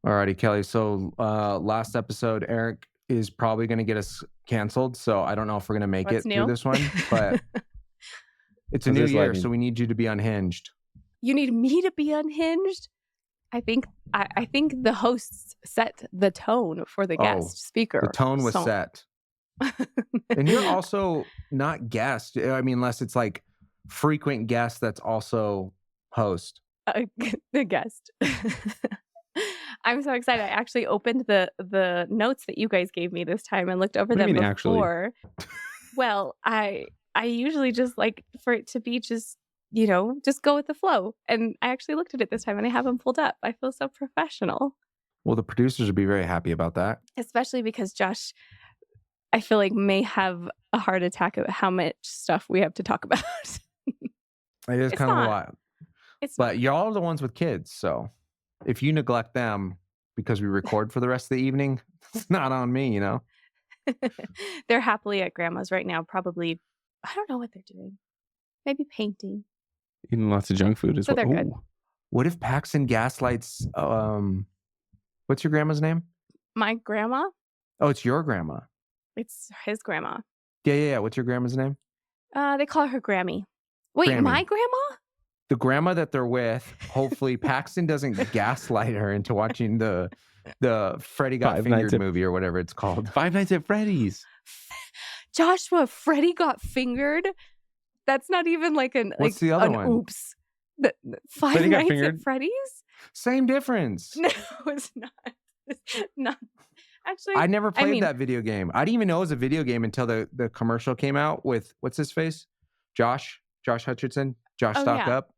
Alrighty, Kelly. So last episode, Eric is probably going to get us canceled. So I don't know if we're going to make What's it new? through this one, but it's a new year, so we need you to be unhinged. You need me to be unhinged? I think the hosts set the tone for the guest speaker. The tone was set. And you're also not guest. I mean, unless it's like frequent guest that's also host. The guest. I'm so excited. I actually opened the notes that you guys gave me this time and looked over them before. Well, I usually just like for it to be just go with the flow. And I actually looked at it this time and I have them pulled up. I feel so professional. Well, the producers would be very happy about that. Especially because Josh, I feel like, may have a heart attack at how much stuff we have to talk about. It is kind of a lot. But y'all are the ones with kids, so if you neglect them because we record for the rest of the evening, it's not on me, They're happily at grandma's right now. Probably, I don't know what they're doing. Maybe painting. Eating lots of junk food as well. They're good. What if Paxton gaslights, what's your grandma's name? My grandma? Oh, it's your grandma. It's his grandma. Yeah. What's your grandma's name? They call her Grammy. Wait, Grammy. My grandma? The grandma that they're with, hopefully Paxton doesn't gaslight her into watching the Freddy Got Fingered movie or whatever it's called. Five Nights at Freddy's. Joshua, Freddy Got Fingered? That's not even like What's the other one? Oops. Five Nights at Freddy's? Same difference. No, it's not. It's not. Actually, I never played that video game. I didn't even know it was a video game until the commercial came out with, what's his face? Josh Hutcherson. Josh Stock Up.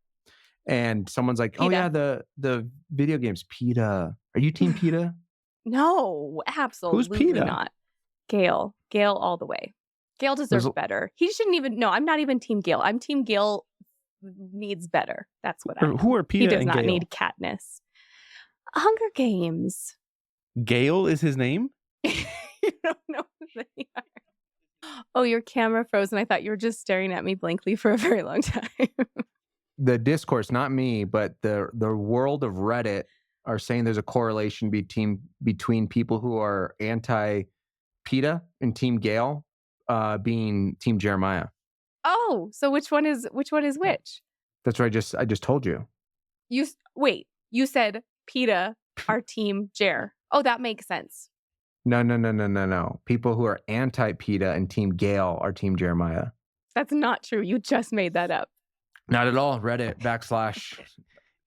And someone's like, PETA. Oh yeah, the video games. PETA. Are you Team PETA? No, absolutely Who's PETA? Not. Gale all the way. Gale deserves better. He shouldn't even. No, I'm not even Team Gale. I'm Team Gale needs better. That's what I'm. Who are PETA? He does not need Katniss. Hunger Games. Gale is his name? You don't know who they are. Oh, your camera froze, and I thought you were just staring at me blankly for a very long time. The discourse, not me, but the world of Reddit are saying there's a correlation between people who are anti-PETA and Team Gale being Team Jeremiah. Oh, so which one is which? That's what I just told you. You said PETA are Team Jer. Oh, that makes sense. No. People who are anti-PETA and Team Gale are Team Jeremiah. That's not true. You just made that up. Not at all. Reddit /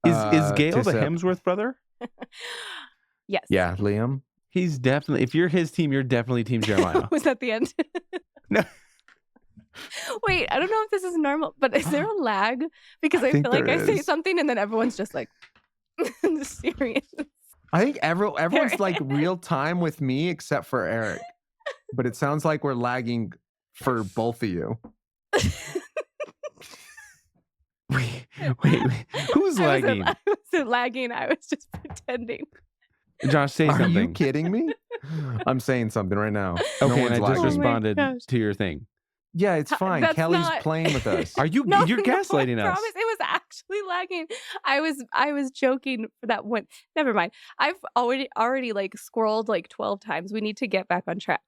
Is Gale the Hemsworth brother? Yes. Yeah, Liam. He's definitely, if you're his team, you're definitely Team Jeremiah. Was that the end? No. Wait, I don't know if this is normal, but is there a lag? Because I feel like I say something and then everyone's just like serious. I think everyone's like real time with me except for Eric. But it sounds like we're lagging for both of you. Wait. Who's lagging? I wasn't lagging. I was just pretending. Josh, say something. Are you kidding me? I'm saying something right now. Okay, and I just responded to your thing. Yeah, it's fine. Kelly's playing with us. Are you? No, you're gaslighting us. I promise it was actually lagging. I was joking for that one. Never mind. I've already like scrolled like 12 times. We need to get back on track.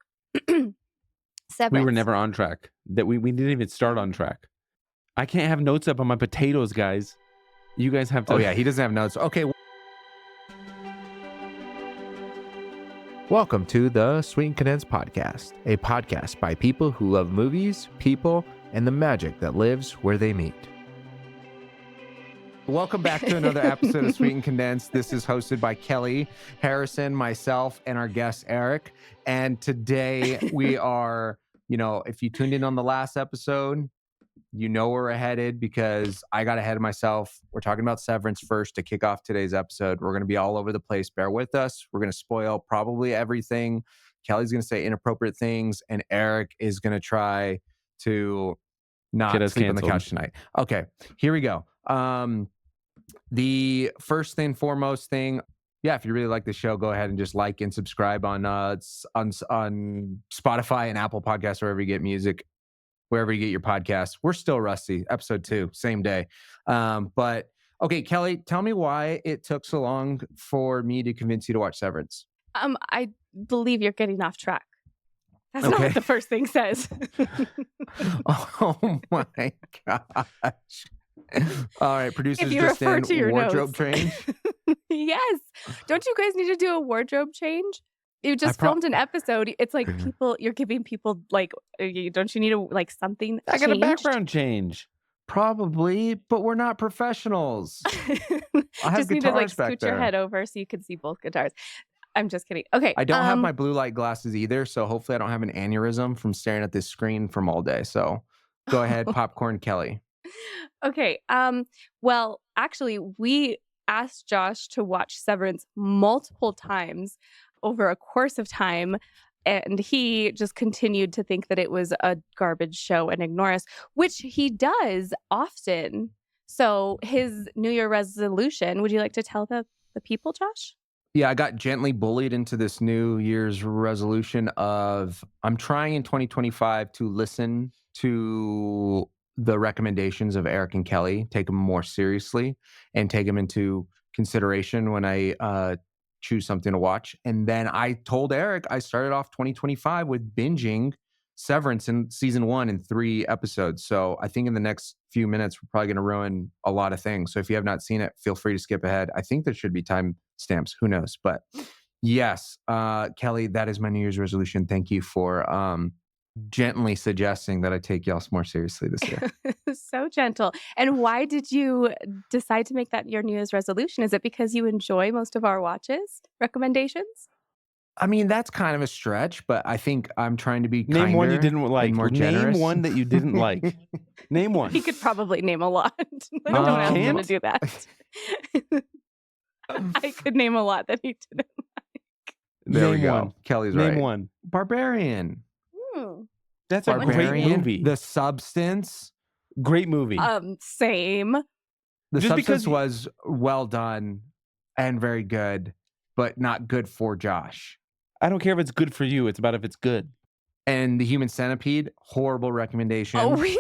We were never on track. That we didn't even start on track. I can't have notes up on my potatoes, guys. You guys have to. Oh yeah, he doesn't have notes. Okay. Welcome to the Sweet and Condensed Podcast, a podcast by people who love movies, people, and the magic that lives where they meet. Welcome back to another episode of Sweet and Condensed. This is hosted by Kelly, Harrison, myself, and our guest, Eric. And today we are, if you tuned in on the last episode, you know where we're headed because I got ahead of myself. We're talking about Severance first to kick off today's episode. We're going to be all over the place. Bear with us. We're going to spoil probably everything. Kelly's going to say inappropriate things, and Eric is going to try to not sleep on the couch tonight. Okay, here we go. The first thing, foremost thing, if you really like the show, go ahead and just like and subscribe on Spotify and Apple Podcasts, wherever you get music. Wherever you get your podcast. We're still rusty. Episode 2, same day. But Okay, Kelly, tell me why it took so long for me to convince you to watch Severance. I believe you're getting off track. That's not what the first thing says. Oh my gosh. All right, producers, if you just refer in to your wardrobe notes. change. Yes. Don't you guys need to do a wardrobe change? You just filmed an episode. It's like you're giving people like, don't you need something I got a background change. Probably, but we're not professionals. I have just need guitars to back scoot there. your head over so you can see both guitars. I'm just kidding. Okay. I don't have my blue light glasses either, so hopefully I don't have an aneurysm from staring at this screen from all day. So go ahead, Popcorn Kelly. Okay. Well, actually, we asked Josh to watch Severance multiple times over a course of time, and he just continued to think that it was a garbage show and ignore us, which he does often. So his New Year resolution, would you like to tell the people, Josh? Yeah, I got gently bullied into this New Year's resolution of I'm trying in 2025 to listen to the recommendations of Eric and Kelly, take them more seriously, and take them into consideration when I choose something to watch. And then I told Eric I started off 2025 with binging Severance in season 1 in 3 episodes. So I think in the next few minutes, we're probably going to ruin a lot of things. So if you have not seen it, feel free to skip ahead. I think there should be time stamps. Who knows? But yes, Kelly, that is my New Year's resolution. Thank you for gently suggesting that I take y'all more seriously this year. So gentle. And why did you decide to make that your New Year's resolution? Is it because you enjoy most of our watches recommendations? I mean, that's kind of a stretch, but I think I'm trying to be kinder. Name one you didn't like. More generous. Name one that you didn't like. Name one. He could probably name a lot. I don't ask him to do that. I could name a lot that he didn't like. There we go. Kelly's right. Name one. Barbarian. That's a great movie. The Substance. Great movie. Same. The Substance was well done and very good, but not good for Josh. I don't care if it's good for you. It's about if it's good. And The Human Centipede, horrible recommendation. Oh, we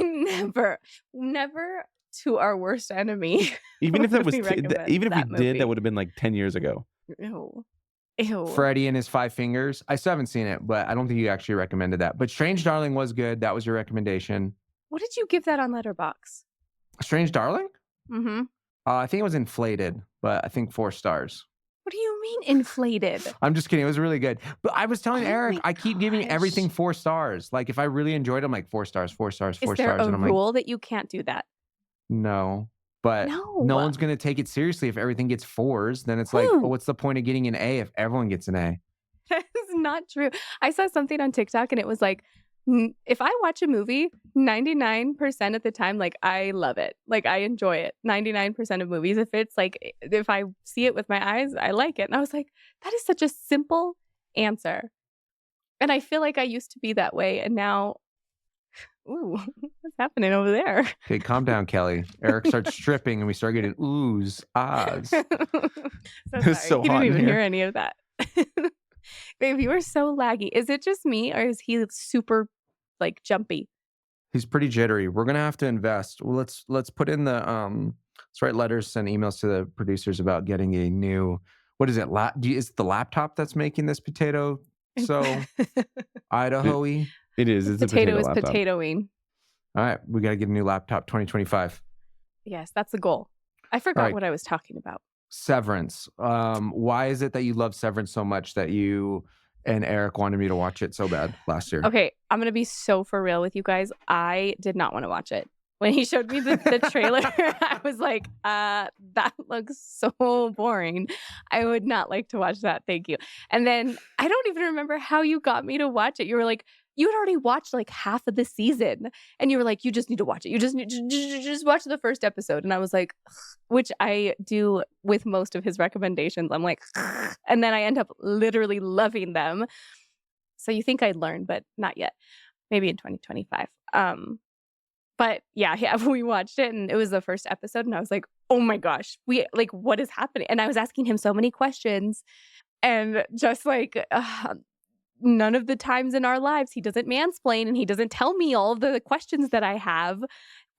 never to our worst enemy. Even if that was, even if we did, that would have been like 10 years ago. Ew. Freddy and His Five Fingers. I still haven't seen it, but I don't think you actually recommended that. But Strange Darling was good. That was your recommendation. What did you give that on Letterboxd? Strange Darling? Mm-hmm. I think it was inflated, but I think 4 stars. What do you mean inflated? I'm just kidding. It was really good. But I was telling Eric, I keep giving everything 4 stars. Like if I really enjoyed it, I'm like 4 stars, 4 stars, 4 stars. Is there a and I'm rule that you can't do that? No. But no one's going to take it seriously if everything gets 4s. Then it's like, well, what's the point of getting an A if everyone gets an A? That is not true. I saw something on TikTok and it was like, if I watch a movie, 99% of the time, like I love it. Like I enjoy it. 99% of movies. If it's like, if I see it with my eyes, I like it. And I was like, that is such a simple answer. And I feel like I used to be that way. And now, ooh, what's happening over there? Okay, calm down, Kelly. Eric starts stripping and we start getting oohs, ahs. So he didn't even hear any of that. Babe, you are so laggy. Is it just me or is he super like jumpy? He's pretty jittery. We're gonna have to invest. Well, let's put in the let's write letters, send emails to the producers about getting a new, what is it? Is it the laptop that's making this potato so Idaho-y? It is. It's potato a is laptop. Potatoing. All right, we gotta get a new laptop 2025. Yes, that's the goal. I forgot what I was talking about. Severance. Why is it that you love Severance so much that you and Eric wanted me to watch it so bad last year? Okay, I'm going to be so for real with you guys. I did not want to watch it. When he showed me the trailer, I was like, that looks so boring. I would not like to watch that. Thank you. And then I don't even remember how you got me to watch it. You were like, you had already watched like half of the season. And you were like, you just need to watch it. You just need to just watch the first episode. And I was like, which I do with most of his recommendations. I'm like, and then I end up literally loving them. So you think I'd learn, but not yet. Maybe in 2025. But yeah, we watched it and it was the first episode. And I was like, oh my gosh, what is happening? And I was asking him so many questions and just like, none of the times in our lives he doesn't mansplain and he doesn't tell me all of the questions that I have.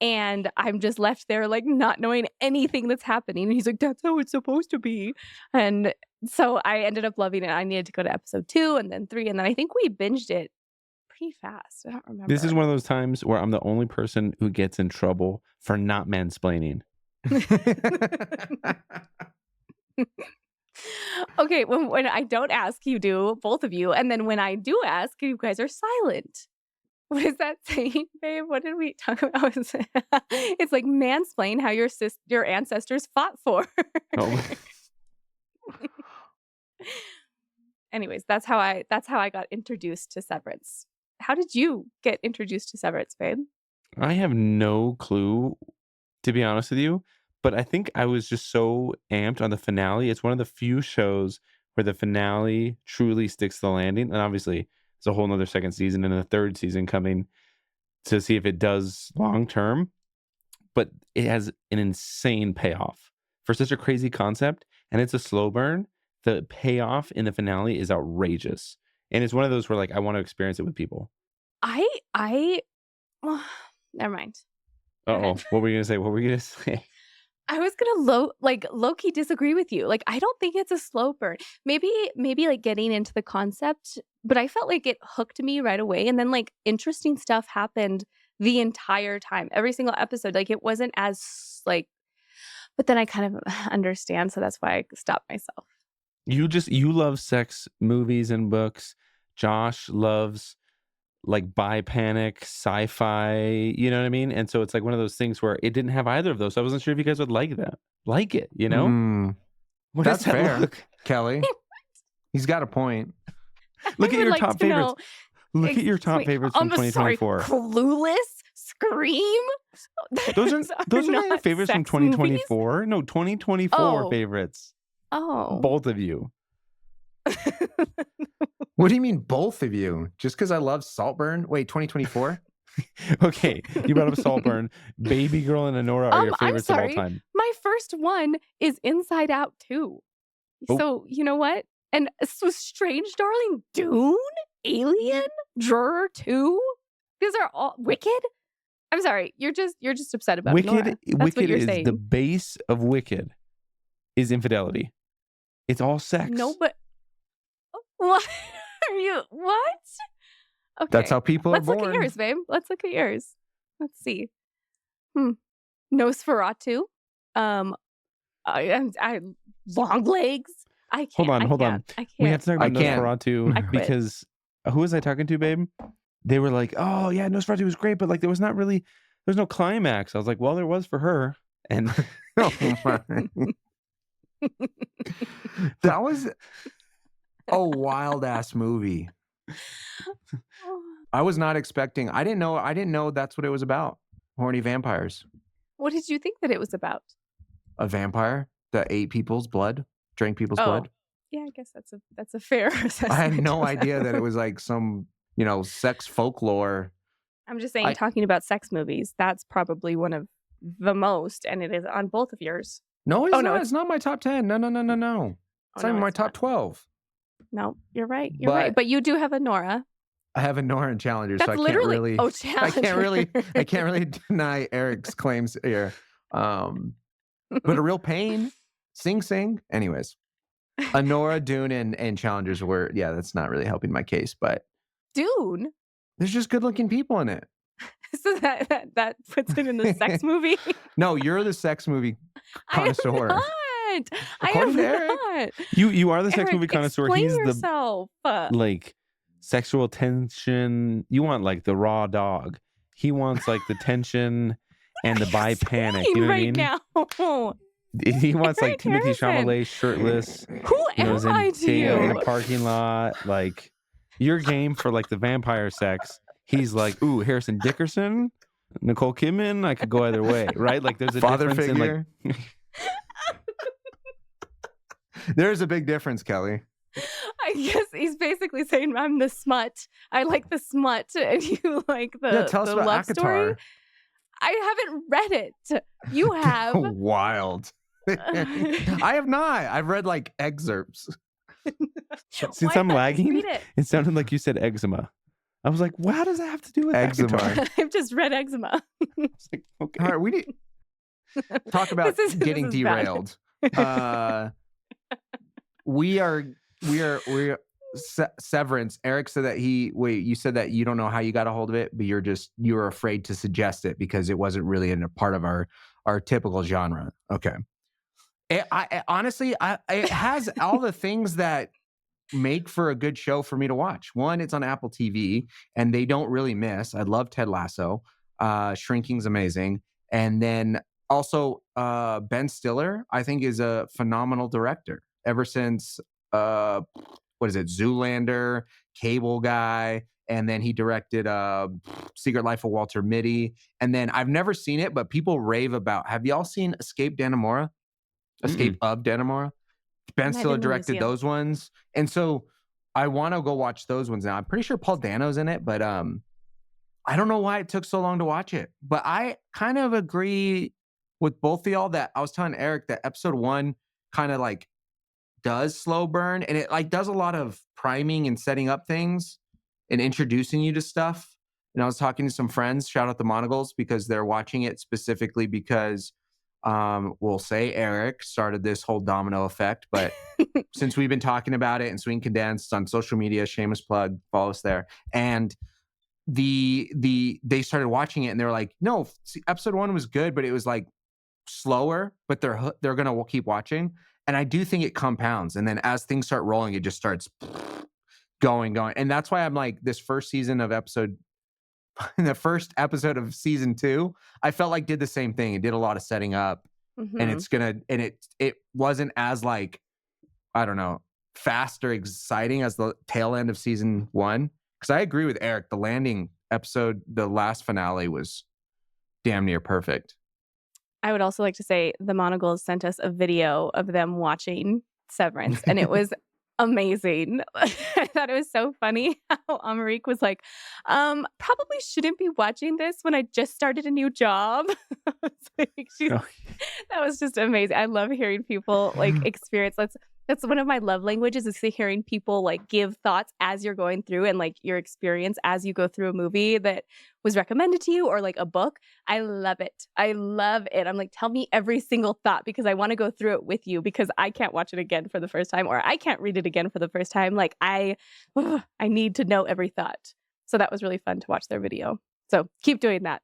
And I'm just left there like not knowing anything that's happening. And he's like, that's how it's supposed to be. And so I ended up loving it. I needed to go to episode 2 and then 3. And then I think we binged it pretty fast. I don't remember. This is one of those times where I'm the only person who gets in trouble for not mansplaining. Okay, when I don't ask, you do, both of you. And then when I do ask, you guys are silent. What is that saying, babe? What did we talk about? It's like mansplain how your ancestors fought for. Oh. Anyways, that's how I got introduced to Severance. How did you get introduced to Severance, babe? I have no clue, to be honest with you, but I think I was just so amped on the finale. It's one of the few shows where the finale truly sticks to the landing. And obviously, there's a whole nother second season and a third season coming to see if it does long term. But it has an insane payoff for such a crazy concept. And it's a slow burn. The payoff in the finale is outrageous. And it's one of those where like I want to experience it with people. Well, never mind. Uh-oh. What were you gonna say? What were you gonna say? I was gonna low-key disagree with you. Like, I don't think it's a slow burn. Maybe like getting into the concept, but I felt like it hooked me right away. And then like interesting stuff happened the entire time. Every single episode. Like it wasn't as like, but then I kind of understand, so that's why I stopped myself. You love sex movies and books. Josh loves like bi-panic sci-fi, you know what I mean? And so it's like one of those things where it didn't have either of those. So I wasn't sure if you guys would like it, you know? That's fair, Kelly. He's got a point. Look at your top favorites. Look at your top favorites from 2024. Sorry, Clueless, Scream. Those are not your favorites from 2024. Movies? No, 2024 favorites. Oh, both of you. What do you mean, both of you? Just because I love Saltburn? Wait, 2024? Okay, you brought up Saltburn. Baby Girl and Anora are your favorites of all time. My first one is Inside Out 2. Oh. So, you know what? And so Strange Darling, Dune, Alien, Juror 2. These are all Wicked. I'm sorry, you're just upset about Wicked. Nora. That's Wicked what you're is saying. The base of Wicked is infidelity. It's all sex. No, but what are you? What? Okay. That's how people are born. Let's look at yours, babe. Let's look at yours. Let's see. Nosferatu. I long legs. I can't. Hold on. I can't. We have to talk about Nosferatu because who was I talking to, babe? They were like, "Oh yeah, Nosferatu was great, but like there was no climax." I was like, "Well, there was for her." And that was a wild ass movie. I was not expecting. I didn't know that's what it was about. Horny vampires. What did you think that it was about? A vampire that ate people's blood, drank people's blood. Yeah, I guess that's a fair assessment. I had no idea that it was like some, sex folklore. I'm just saying, talking about sex movies, that's probably one of the most, and it is on both of yours. No, it's not. It's not my top 10. No. It's not even my top 12. No, you're right. You're right. But you do have a Nora. I have a Nora and Challenger, that's so I can't really. Oh, Challenger. I can't really deny Eric's claims here. But a real pain. Sing. Anyways, a Nora, Dune, and Challengers were. Yeah, that's not really helping my case, but Dune. There's just good-looking people in it. So that puts it in the sex movie. No, you're the sex movie connoisseur. I am not. You are the sex movie connoisseur. Explain He's yourself. Like sexual tension. You want like the raw dog. He wants like the tension and the bi-panic. You know what I mean? Now. He wants like Timothy Chalamet shirtless. Who am I to you? In a parking lot. Like your game for like the vampire sex. He's like, ooh, Harrison Dickerson, Nicole Kidman. I could go either way, right? Like there's a father difference figure. In like. There's a big difference, Kelly. I guess he's basically saying I'm the smut. I like the smut, and you like the tell us about love Akatar. Story. I haven't read it. You have. Wild. I have not. I've read like excerpts. Since I'm lagging, it sounded like you said eczema. I was like, well, how does that have to do with eczema? I've just read eczema. Like, okay. All right, we need talk about getting derailed. We are Severance. Eric said that you said that you don't know how you got a hold of it, but you were afraid to suggest it because it wasn't really in a part of our typical genre. Okay. Honestly, it has all the things that make for a good show for me to watch. One, it's on Apple TV, and they don't really miss. I love Ted Lasso. Shrinking's amazing. And then also Ben Stiller, I think, is a phenomenal director. Ever since, what is it, Zoolander, Cable Guy, and then he directed Secret Life of Walter Mitty. And then I've never seen it, but people rave about. Have y'all seen Escape Dannemora? Escape of Dannemora? Ben Stiller directed those ones. And so I want to go watch those ones now. I'm pretty sure Paul Dano's in it, but I don't know why it took so long to watch it. But I kind of agree with both of y'all that I was telling Eric that episode 1 kind of like does slow burn, and it like does a lot of priming and setting up things and introducing you to stuff. And I was talking to some friends, shout out the Monogles, because they're watching it specifically because we'll say Eric started this whole domino effect, but since we've been talking about it and Swing Condensed on social media, shameless plug, follow us there. And they started watching it and they were like, no, see, episode 1 was good, but it was like slower, but they're going to keep watching. And I do think it compounds. And then as things start rolling, it just starts going. And that's why I'm like, this first season of the first episode of season 2, I felt like did the same thing. It did a lot of setting up, and it wasn't as like, I don't know, fast or exciting as the tail end of season 1. Because I agree with Eric, the landing episode, the last finale was damn near perfect. I would also like to say the Monogles sent us a video of them watching Severance, and it was amazing. I thought it was so funny how Amarique was like, probably shouldn't be watching this when I just started a new job. That was just amazing. I love hearing people like experience. That's one of my love languages, is hearing people like give thoughts as you're going through, and like your experience as you go through a movie that was recommended to you or like a book. I love it. I love it. I'm like, tell me every single thought, because I want to go through it with you, because I can't watch it again for the first time, or I can't read it again for the first time. Like I need to know every thought. So that was really fun to watch their video. So keep doing that.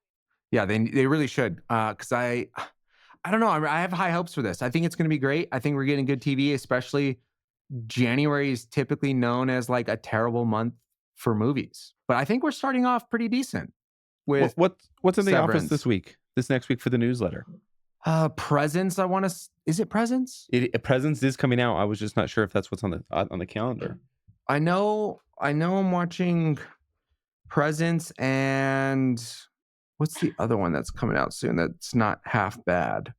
Yeah, they really should. Because I don't know. I have high hopes for this. I think it's going to be great. I think we're getting good TV, especially January is typically known as like a terrible month for movies. But I think we're starting off pretty decent with what's in the office this next week for the newsletter? Presents. Is it Presents? Presents is coming out. I was just not sure if that's what's on the calendar. I know I'm watching Presents, and what's the other one that's coming out soon that's not half bad?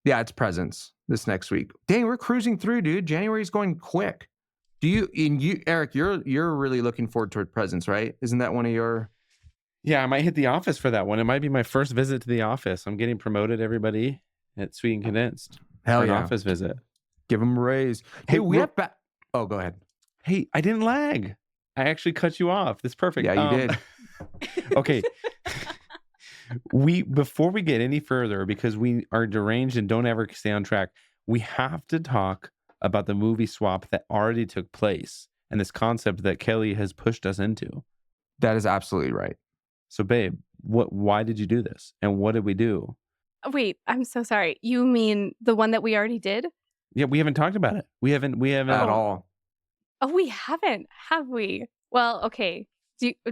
Yeah, it's Presents this next week. Dang, we're cruising through, dude. January's going quick. Eric, you're really looking forward to Presents, right? Isn't that one of your... Yeah, I might hit the office for that one. It might be my first visit to the office. I'm getting promoted, everybody, at Sweet and Condensed. Hell for yeah. An office visit. Give them a raise. Hey, we have... Oh, go ahead. Hey, I didn't lag. I actually cut you off. That's perfect. Yeah, you did. Okay. Before we get any further, because we are deranged and don't ever stay on track, we have to talk about the movie swap that already took place and this concept that Kelly has pushed us into. That is absolutely right. So, babe, why did you do this? And what did we do? Wait, I'm so sorry. You mean the one that we already did? Yeah, we haven't talked about it. We haven't at all. Oh, we haven't, have we? Well, okay.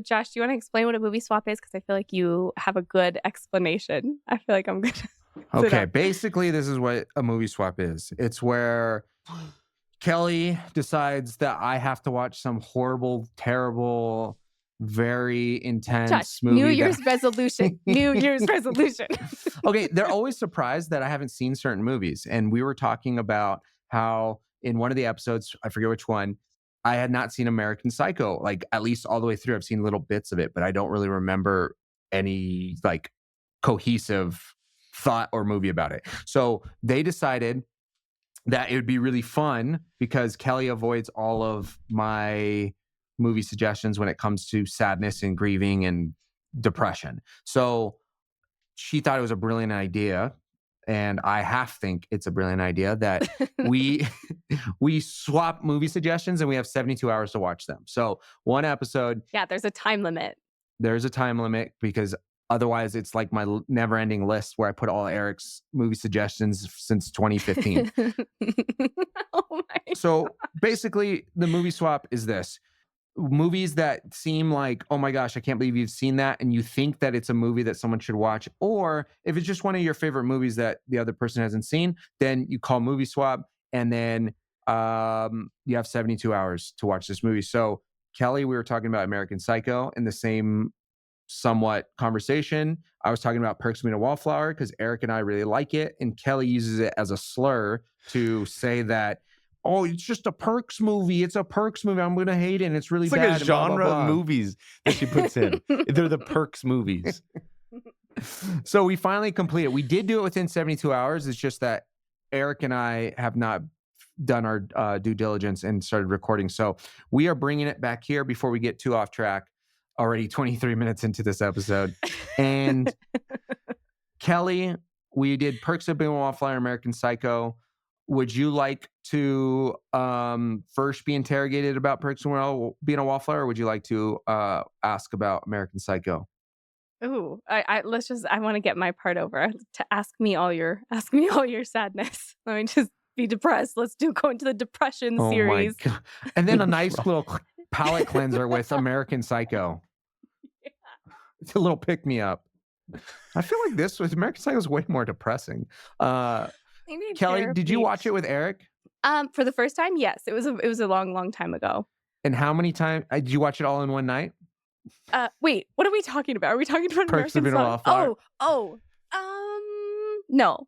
Josh, do you want to explain what a movie swap is? Because I feel like you have a good explanation. I feel like I'm good. Okay, basically, this is what a movie swap is. It's where Kelly decides that I have to watch some horrible, terrible, very intense Josh, movie. New Year's resolution. New Year's resolution. Okay, they're always surprised that I haven't seen certain movies. And we were talking about how in one of the episodes, I forget which one, I had not seen American Psycho, like at least all the way through. I've seen little bits of it, but I don't really remember any like cohesive thought or movie about it. So they decided that it would be really fun because Kelly avoids all of my movie suggestions when it comes to sadness and grieving and depression. So she thought it was a brilliant idea, and I half think it's a brilliant idea that we swap movie suggestions and we have 72 hours to watch them. So one episode. Yeah, there's a time limit. There's a time limit because otherwise it's like my never-ending list where I put all Eric's movie suggestions since 2015. So basically the movie swap is this. Movies that seem like, oh my gosh, I can't believe you've seen that, and you think that it's a movie that someone should watch, or if it's just one of your favorite movies that the other person hasn't seen, then you call movie swap, and then you have 72 hours to watch this movie. So Kelly, we were talking about American Psycho in the same somewhat conversation. I was talking about Perks of Being a Wallflower because Eric and I really like it, and Kelly uses it as a slur to say that, oh, it's just a Perks movie. It's a Perks movie. I'm going to hate it. And it's really bad. It's like a genre of movies that she puts in. They're the Perks movies. So we finally complete it. We did do it within 72 hours. It's just that Eric and I have not done our due diligence and started recording. So we are bringing it back here before we get too off track. Already 23 minutes into this episode. And Kelly, we did Perks of Being a Wallflower, American Psycho. Would you like to first be interrogated about Perks of Being a Wallflower, or would you like to ask about American Psycho? Ooh, I want to get my part over to ask me all your sadness. Let me just be depressed. Let's go into the depression series. My God. And then a nice little palate cleanser with American Psycho. Yeah. It's a little pick me up. I feel like this with American Psycho is way more depressing. Kelly, did you watch it with Eric? For the first time, yes. It was a long time ago. And how many times did you watch it all in one night? Wait, what are we talking about? Are we talking about Perks of Being a Wallflower? No.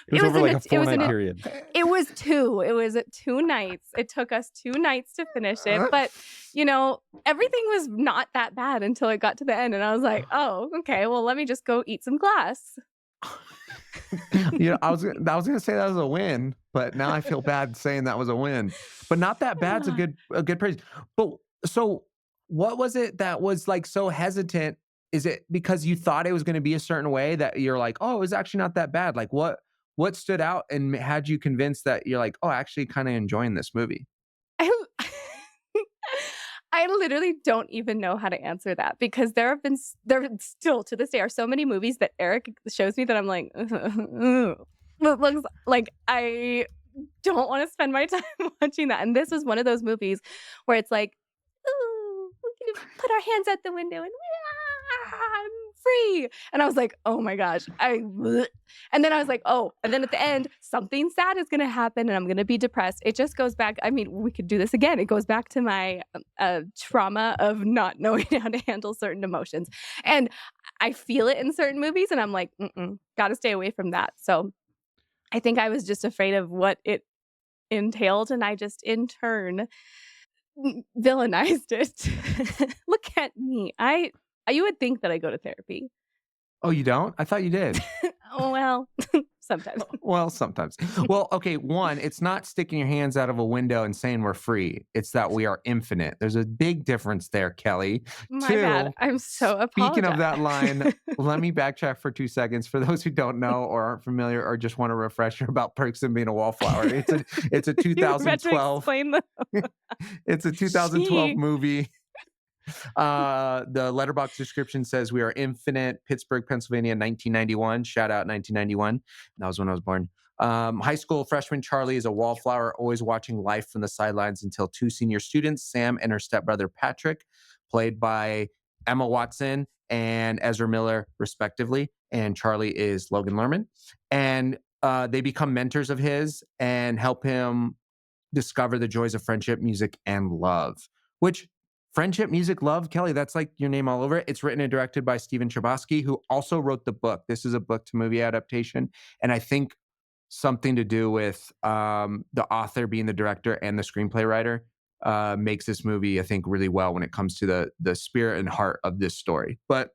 It was over like a 4-night period. It was 2. It was 2 nights. It took us 2 nights to finish it. But, everything was not that bad until it got to the end. And I was like, oh, okay, well, let me just go eat some glass. I was gonna say that was a win, but now I feel bad saying that was a win. But not that bad's a good praise. But so what was it that was like so hesitant? Is it because you thought it was going to be a certain way that you're like, oh, it was actually not that bad? Like what stood out and had you convinced that you're like, oh, actually kind of enjoying this movie? I literally don't even know how to answer that because there still to this day are so many movies that Eric shows me that I'm like, it looks like I don't want to spend my time watching that. And this was one of those movies where it's like, ooh, we can put our hands out the window and I'm free. And I was like, oh my gosh. And then I was like, oh, and then at the end, something sad is going to happen and I'm going to be depressed. It just goes back. I mean, we could do this again. It goes back to my trauma of not knowing how to handle certain emotions. And I feel it in certain movies and I'm like, got to stay away from that. So I think I was just afraid of what it entailed. And I just in turn villainized it. Look at me. You would think that I go to therapy. Oh, you don't? I thought you did. Oh, well, sometimes. Well, sometimes. Well, okay. One, it's not sticking your hands out of a window and saying we're free. It's that we are infinite. There's a big difference there, Kelly. My bad. I'm so apologetic. Speaking of that line, let me backtrack for 2 seconds. For those who don't know or aren't familiar or just want a refresher about Perks of Being a Wallflower, it's a 2012. It's a 2012 movie. The letterbox description says we are infinite, Pittsburgh, Pennsylvania, 1991. Shout out 1991. That was when I was born. High school freshman Charlie is a wallflower, always watching life from the sidelines until 2 senior students, Sam and her stepbrother Patrick, played by Emma Watson and Ezra Miller, respectively. And Charlie is Logan Lerman. And they become mentors of his and help him discover the joys of friendship, music, and love. Which friendship, music, love, Kelly, that's like your name all over it. It's written and directed by Steven Chbosky, who also wrote the book. This is a book to movie adaptation. And I think something to do with the author being the director and the screenplay writer makes this movie, I think, really well when it comes to the spirit and heart of this story. But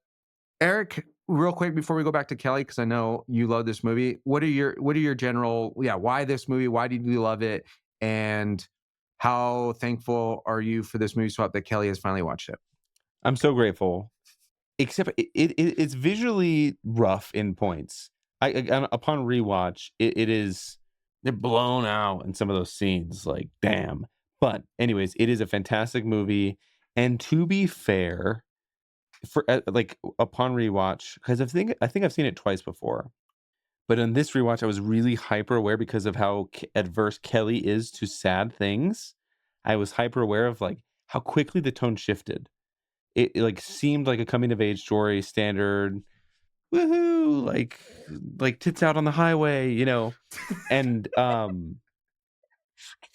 Eric, real quick before we go back to Kelly, because I know you love this movie. What are your general, why this movie? Why did you love it? And how thankful are you for this movie swap that Kelly has finally watched it? I'm so grateful. Except it's visually rough in points. Upon rewatch, they're blown out in some of those scenes. Like, damn. But anyways, it is a fantastic movie. And to be fair, for like upon rewatch, because I think I've seen it twice before. But in this rewatch, I was really hyper aware because of how adverse Kelly is to sad things. I was hyper aware of like how quickly the tone shifted. It like seemed like a coming of age story, standard, woohoo, like tits out on the highway, you know, and then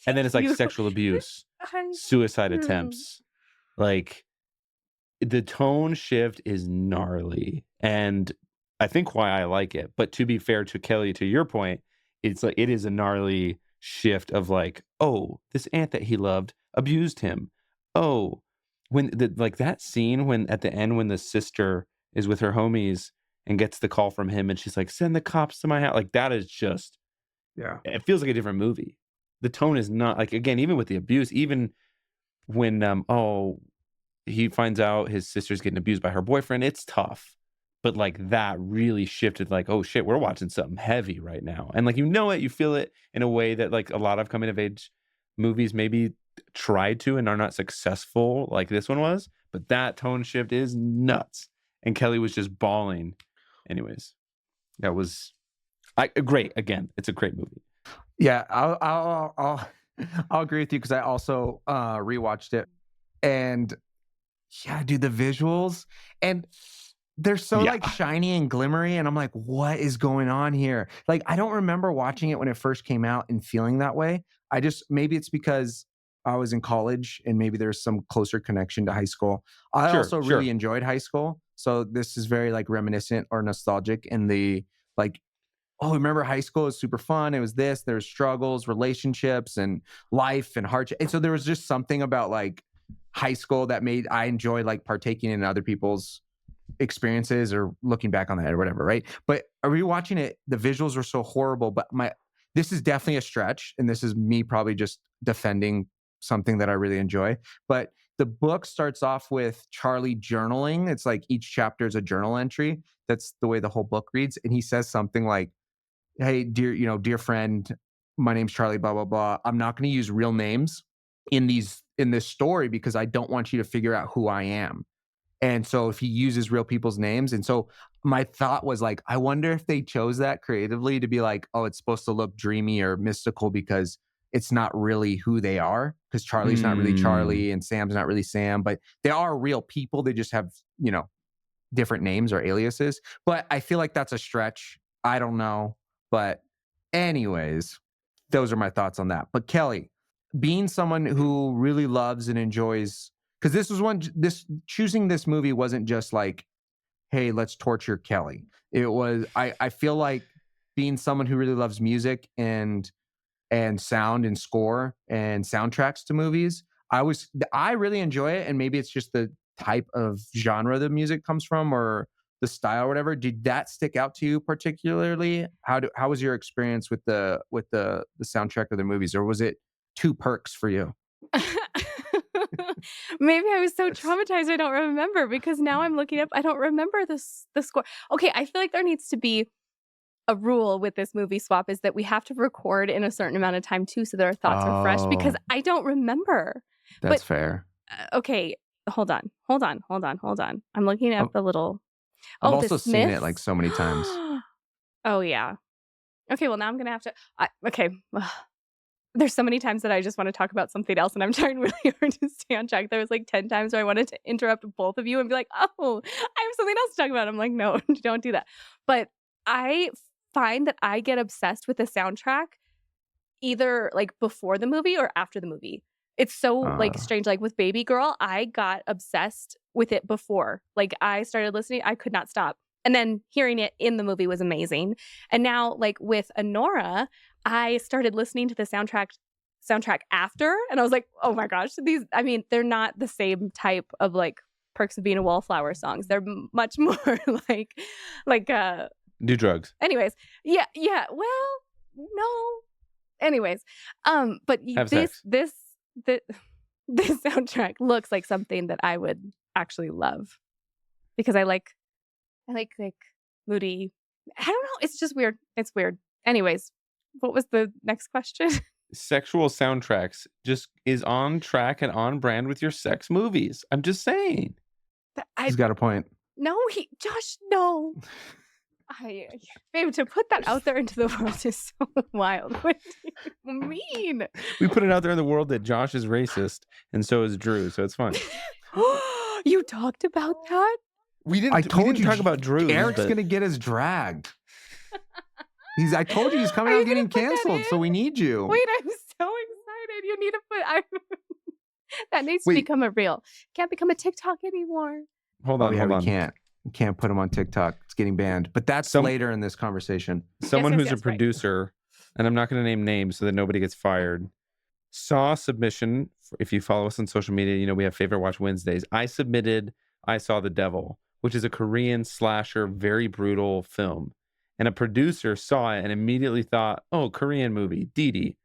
it's like sexual abuse, suicide attempts, like the tone shift is gnarly, and I think why I like it. But to be fair to Kelly, to your point, it's like it is a gnarly shift of like, oh, this aunt that he loved abused him. Oh, when like that scene when at the end when the sister is with her homies and gets the call from him and she's like, send the cops to my house. Like that is just, it feels like a different movie. The tone is not like, again, even with the abuse, even when he finds out his sister's getting abused by her boyfriend, it's tough. But like that really shifted, like, oh shit, we're watching something heavy right now. And like, you know it, you feel it in a way that like a lot of coming of age movies maybe tried to and are not successful like this one was. But that tone shift is nuts. And Kelly was just bawling. Anyways, that was great. Again, it's a great movie. Yeah, I'll agree with you because I also rewatched it. And yeah, dude, the visuals and they're so like shiny and glimmery, and I'm like, what is going on here? Like, I don't remember watching it when it first came out and feeling that way. Maybe it's because I was in college and maybe there's some closer connection to high school. I also really enjoyed high school. So this is very like reminiscent or nostalgic in the like, oh, remember high school was super fun. It was there's struggles, relationships, and life and hardship. And so there was just something about like high school that made I enjoy like partaking in other people's experiences or looking back on that or whatever, right? But rewatching it, the visuals were so horrible. But this is definitely a stretch, and this is me probably just defending something that I really enjoy. But the book starts off with Charlie journaling. It's like each chapter is a journal entry. That's the way the whole book reads. And he says something like, hey, dear friend, my name's Charlie, blah, blah, blah. I'm not going to use real names in this story because I don't want you to figure out who I am. And so if he uses real people's names, and so my thought was like, I wonder if they chose that creatively to be like, oh, it's supposed to look dreamy or mystical because it's not really who they are, because Charlie's not really Charlie and Sam's not really Sam, but they are real people. They just have, different names or aliases. But I feel like that's a stretch. I don't know. But anyways, those are my thoughts on that. But Kelly, being someone who really loves and enjoys, because choosing this movie wasn't just like, hey, let's torture Kelly. It was, I feel like being someone who really loves music and sound and score and soundtracks to movies, I really enjoy it. And maybe it's just the type of genre the music comes from or the style or whatever. Did that stick out to you particularly? How was your experience with the soundtrack of the movies, or was it two perks for you? Maybe I was so traumatized I don't remember, because now I'm looking up, I don't remember the score. Okay, I feel like there needs to be a rule with this movie swap, is that we have to record in a certain amount of time too, so that our thoughts are fresh, because I don't remember. That's fair. Okay, hold on. I'm looking at the little... I've also seen it like so many times. Oh yeah. Okay, well now I'm gonna have to... okay. There's so many times that I just want to talk about something else, and I'm trying really hard to stay on track. There was like 10 times where I wanted to interrupt both of you and be like, oh, I have something else to talk about. I'm like, no, don't do that. But I find that I get obsessed with the soundtrack either like before the movie or after the movie. It's so like strange. Like with Baby Girl, I got obsessed with it before. Like I started listening, I could not stop. And then hearing it in the movie was amazing. And now like with Anora, I started listening to the soundtrack after, and I was like, oh my gosh, they're not the same type of like Perks of Being a Wallflower songs. They're much more like do drugs. Anyways, yeah. Well, no. Anyways, but Have sex. this soundtrack looks like something that I would actually love because I like moody. I don't know. It's just weird. It's weird. Anyways, what was the next question? Sexual soundtracks just is on track and on brand with your sex movies. I'm just saying. He's got a point. No, Josh, no. Babe, to put that out there into the world is so wild. What do you mean? We put it out there in the world that Josh is racist and so is Drew, so it's fine. You talked about that? We didn't talk about Drew. Eric's gonna get us dragged. I told you he's coming out getting canceled, so we need you. Wait, I'm so excited. You need to put that needs to become a reel. Can't become a TikTok anymore. Hold on. We can't put him on TikTok. It's getting banned. But that's later in this conversation. Someone who's a producer, and I'm not going to name names so that nobody gets fired, saw a submission. If you follow us on social media, we have Favorite Watch Wednesdays. I submitted I Saw the Devil, which is a Korean slasher, very brutal film. And a producer saw it and immediately thought, oh, Korean movie, Dee Dee,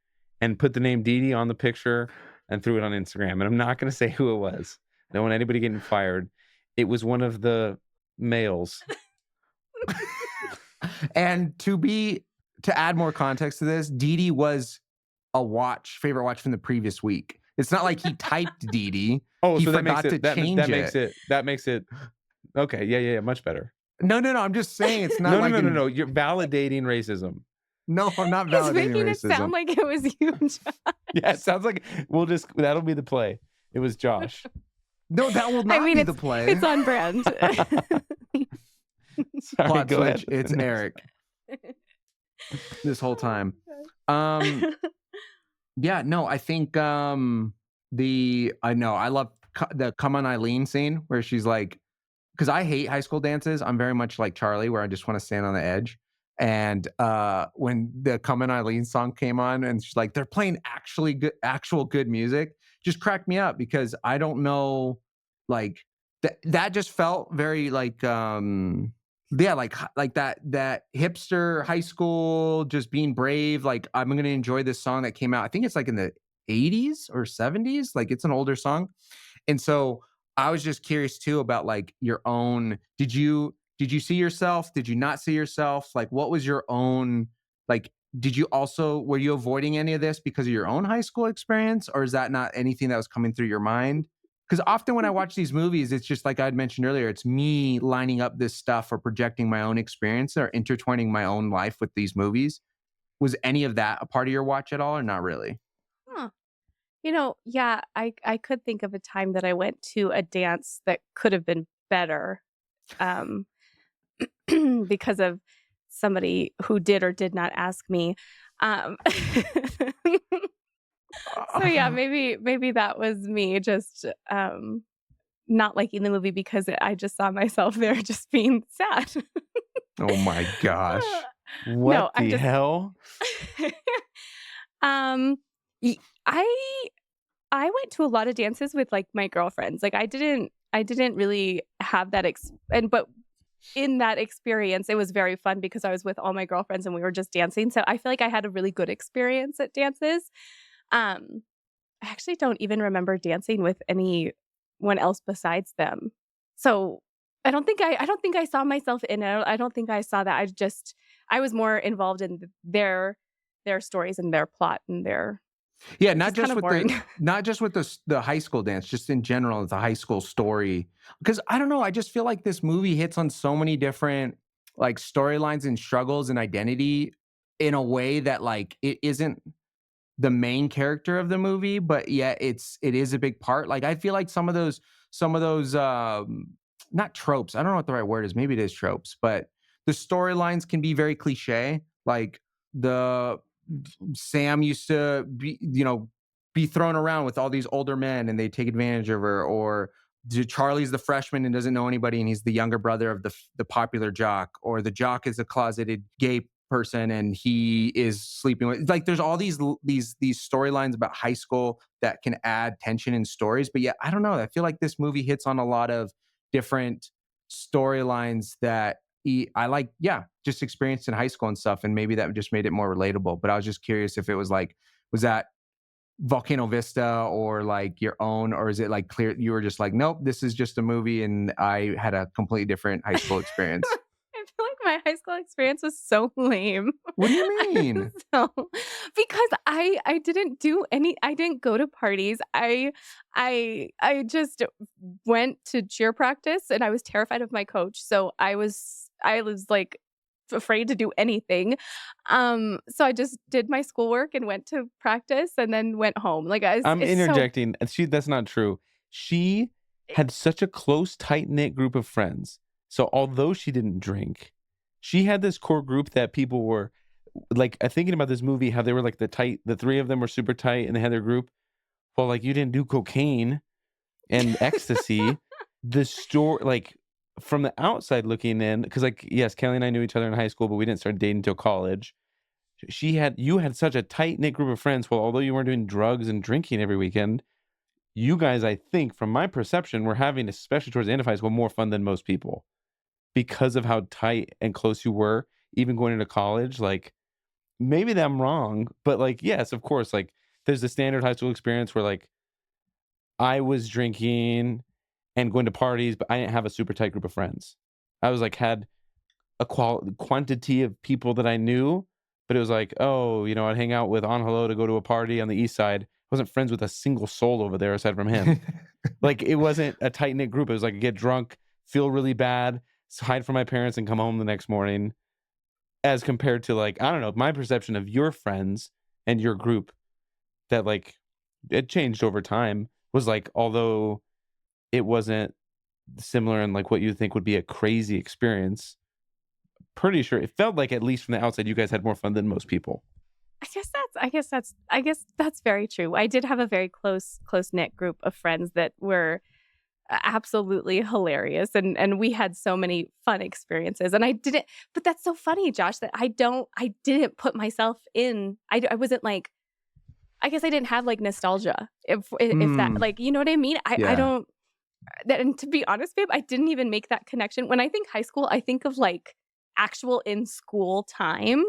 and put the name Dee Dee on the picture and threw it on Instagram. And I'm not going to say who it was. I don't want anybody getting fired. It was one of the males. And to add more context to this, Dee Dee was a favorite watch from the previous week. It's not like he typed Dee Dee. Oh, he so forgot to change it. That makes it okay. Yeah, much better. No. I'm just saying it's not no. You're validating racism. No, I'm not validating racism. He's making it sound like it was you, Josh. Yeah, it sounds like that'll be the play. It was Josh. No, that will not be the play. It's on brand. Sorry, Plot go switch. ahead. It's Eric. This whole time. Yeah, no, I think I love the Come On Eileen scene where she's like, because I hate high school dances. I'm very much like Charlie, where I just want to stand on the edge. And when the Come On Eileen song came on, and she's like, they're playing actual good music, just cracked me up because I don't know, like that just felt very like like that hipster high school, just being brave. Like, I'm gonna enjoy this song that came out. I think it's like in the 80s or 70s. Like, it's an older song. And so I was just curious too about like your own. Did you see yourself? Did you not see yourself? Like, what was your own, like, were you avoiding any of this because of your own high school experience? Or is that not anything that was coming through your mind? Because often when I watch these movies, it's just like I'd mentioned earlier, it's me lining up this stuff or projecting my own experience or intertwining my own life with these movies. Was any of that a part of your watch at all, or not really? Huh. Yeah, I could think of a time that I went to a dance that could have been better because of somebody who did or did not ask me. So yeah, maybe that was me just not liking the movie because I just saw myself there just being sad. Oh my gosh. What the hell? I went to a lot of dances with like my girlfriends. Like I didn't really have that but in that experience it was very fun because I was with all my girlfriends and we were just dancing. So I feel like I had a really good experience at dances. I actually don't even remember dancing with anyone else besides them. So I don't think I saw myself in it. I don't think I saw that. I was more involved in their stories and their plot and their. Yeah, not just with the high school dance, just in general, it's a high school story. Because I don't know, I just feel like this movie hits on so many different like storylines and struggles and identity in a way that like it isn't the main character of the movie, but yet it is a big part. Like I feel like some of those not tropes. I don't know what the right word is. Maybe it is tropes, but the storylines can be very cliche. Like Sam used to be thrown around with all these older men and they take advantage of her, or Charlie's the freshman and doesn't know anybody and he's the younger brother of the popular jock, or the jock is a closeted gay person and he is sleeping with, like, there's all these storylines about high school that can add tension in stories. But yeah, I don't know, I feel like this movie hits on a lot of different storylines that I like, just experienced in high school and stuff. And maybe that just made it more relatable. But I was just curious if it was like, was that Volcano Vista or like your own, or is it like clear you were just like, nope, this is just a movie and I had a completely different high school experience? I feel like my high school experience was so lame. What do you mean? Because I didn't go to parties. I just went to cheer practice and I was terrified of my coach. So I was like afraid to do anything. So I just did my schoolwork and went to practice and then went home. Like I'm interjecting. That's not true. She had such a close, tight-knit group of friends. So although she didn't drink, she had this core group that people were like, thinking about this movie, how they were like the three of them were super tight and they had their group. Well, like you didn't do cocaine and ecstasy. The story, like from the outside looking in, because like, yes, Kelly and I knew each other in high school, but we didn't start dating until college. You had such a tight-knit group of friends. Well, although you weren't doing drugs and drinking every weekend, you guys, I think, from my perception, were having, especially towards the end of high school, more fun than most people. Because of how tight and close you were, even going into college. Like, maybe that I'm wrong, but like, yes, of course, like there's the standard high school experience where like I was drinking and going to parties, but I didn't have a super tight group of friends. I was like, had a quantity of people that I knew, but it was like, oh, I'd hang out with On Hello to go to a party on the east side. I wasn't friends with a single soul over there aside from him. Like, it wasn't a tight-knit group. It was like, get drunk, feel really bad, hide from my parents and come home the next morning, as compared to like, I don't know, my perception of your friends and your group that like it changed over time was like, although it wasn't similar in like what you think would be a crazy experience, pretty sure it felt like, at least from the outside, you guys had more fun than most people. I guess that's very true. I did have a very close knit group of friends that were absolutely hilarious, and we had so many fun experiences. And but that's so funny, Josh, that I didn't put myself in. I wasn't like, I guess I didn't have like nostalgia if that, like, you know what I mean? I don't. And to be honest, babe, I didn't even make that connection. When I think high school, I think of like actual in school time.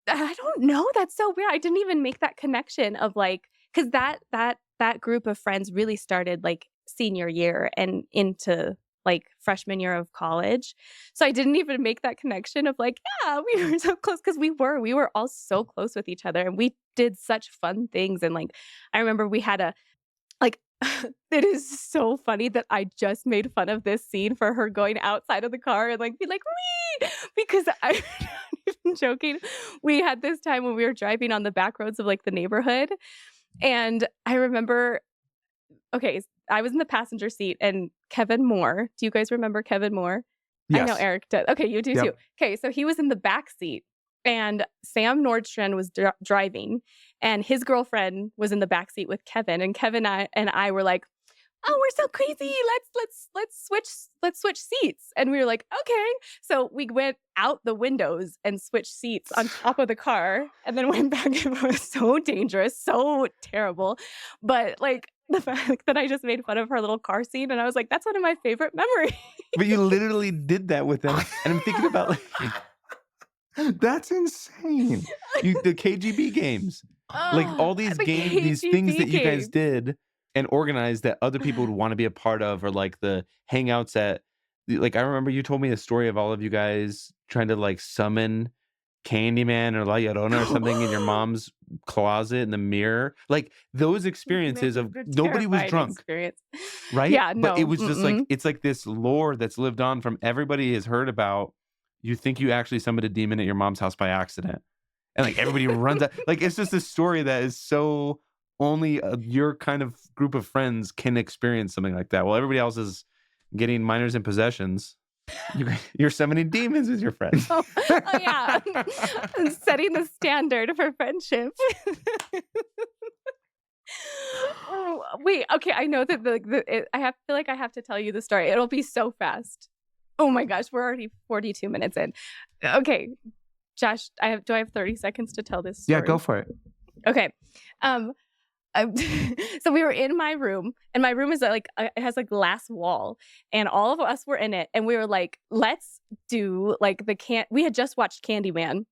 I don't know. That's so weird. I didn't even make that connection of like, because that group of friends really started like senior year and into like freshman year of college. So I didn't even make that connection of like, yeah, we were so close, because we were all so close with each other and we did such fun things. And like, I remember we had like, it is so funny that I just made fun of this scene for her going outside of the car and like be like, wee, because I'm not even joking. We had this time when we were driving on the back roads of like the neighborhood. And I remember, okay, I was in the passenger seat and Kevin Moore. Do you guys remember Kevin Moore? Yes. I know Eric does. Okay, you do too. Okay, so he was in the back seat and Sam Nordstrand was driving and his girlfriend was in the back seat with Kevin, and Kevin and I were like, oh, we're so crazy. Let's switch seats. And we were like, okay. So we went out the windows and switched seats on top of the car and then went back. It was so dangerous, so terrible. But like the fact that I just made fun of her little car scene, and I was like, that's one of my favorite memories. But you literally did that with them. And I'm thinking about like, that's insane. The KGB games, like all these games, these things that you guys did and organized that other people would want to be a part of, or like the hangouts at, like, I remember you told me a story of all of you guys trying to like summon Candyman or La Llorona or something in your mom's closet in the mirror. Like those experiences of nobody was drunk. Right? Yeah, no. But it was just like, it's like this lore that's lived on from everybody has heard about. You think you actually summoned a demon at your mom's house by accident. And like everybody runs out. Like it's just a story that is so only your kind of group of friends can experience something like that. Well, everybody else is getting minors in possessions. You're summoning demons with your friends. Oh yeah. Setting the standard for friendship. Oh, wait, okay. I know that feel like I have to tell you the story. It'll be so fast. Oh my gosh, we're already 42 minutes in. Okay, Josh, do I have 30 seconds to tell this story? Yeah, go for it. Okay. So we were in my room, and my room is like it has a glass wall, and all of us were in it, and we were like, let's do like we had just watched Candyman.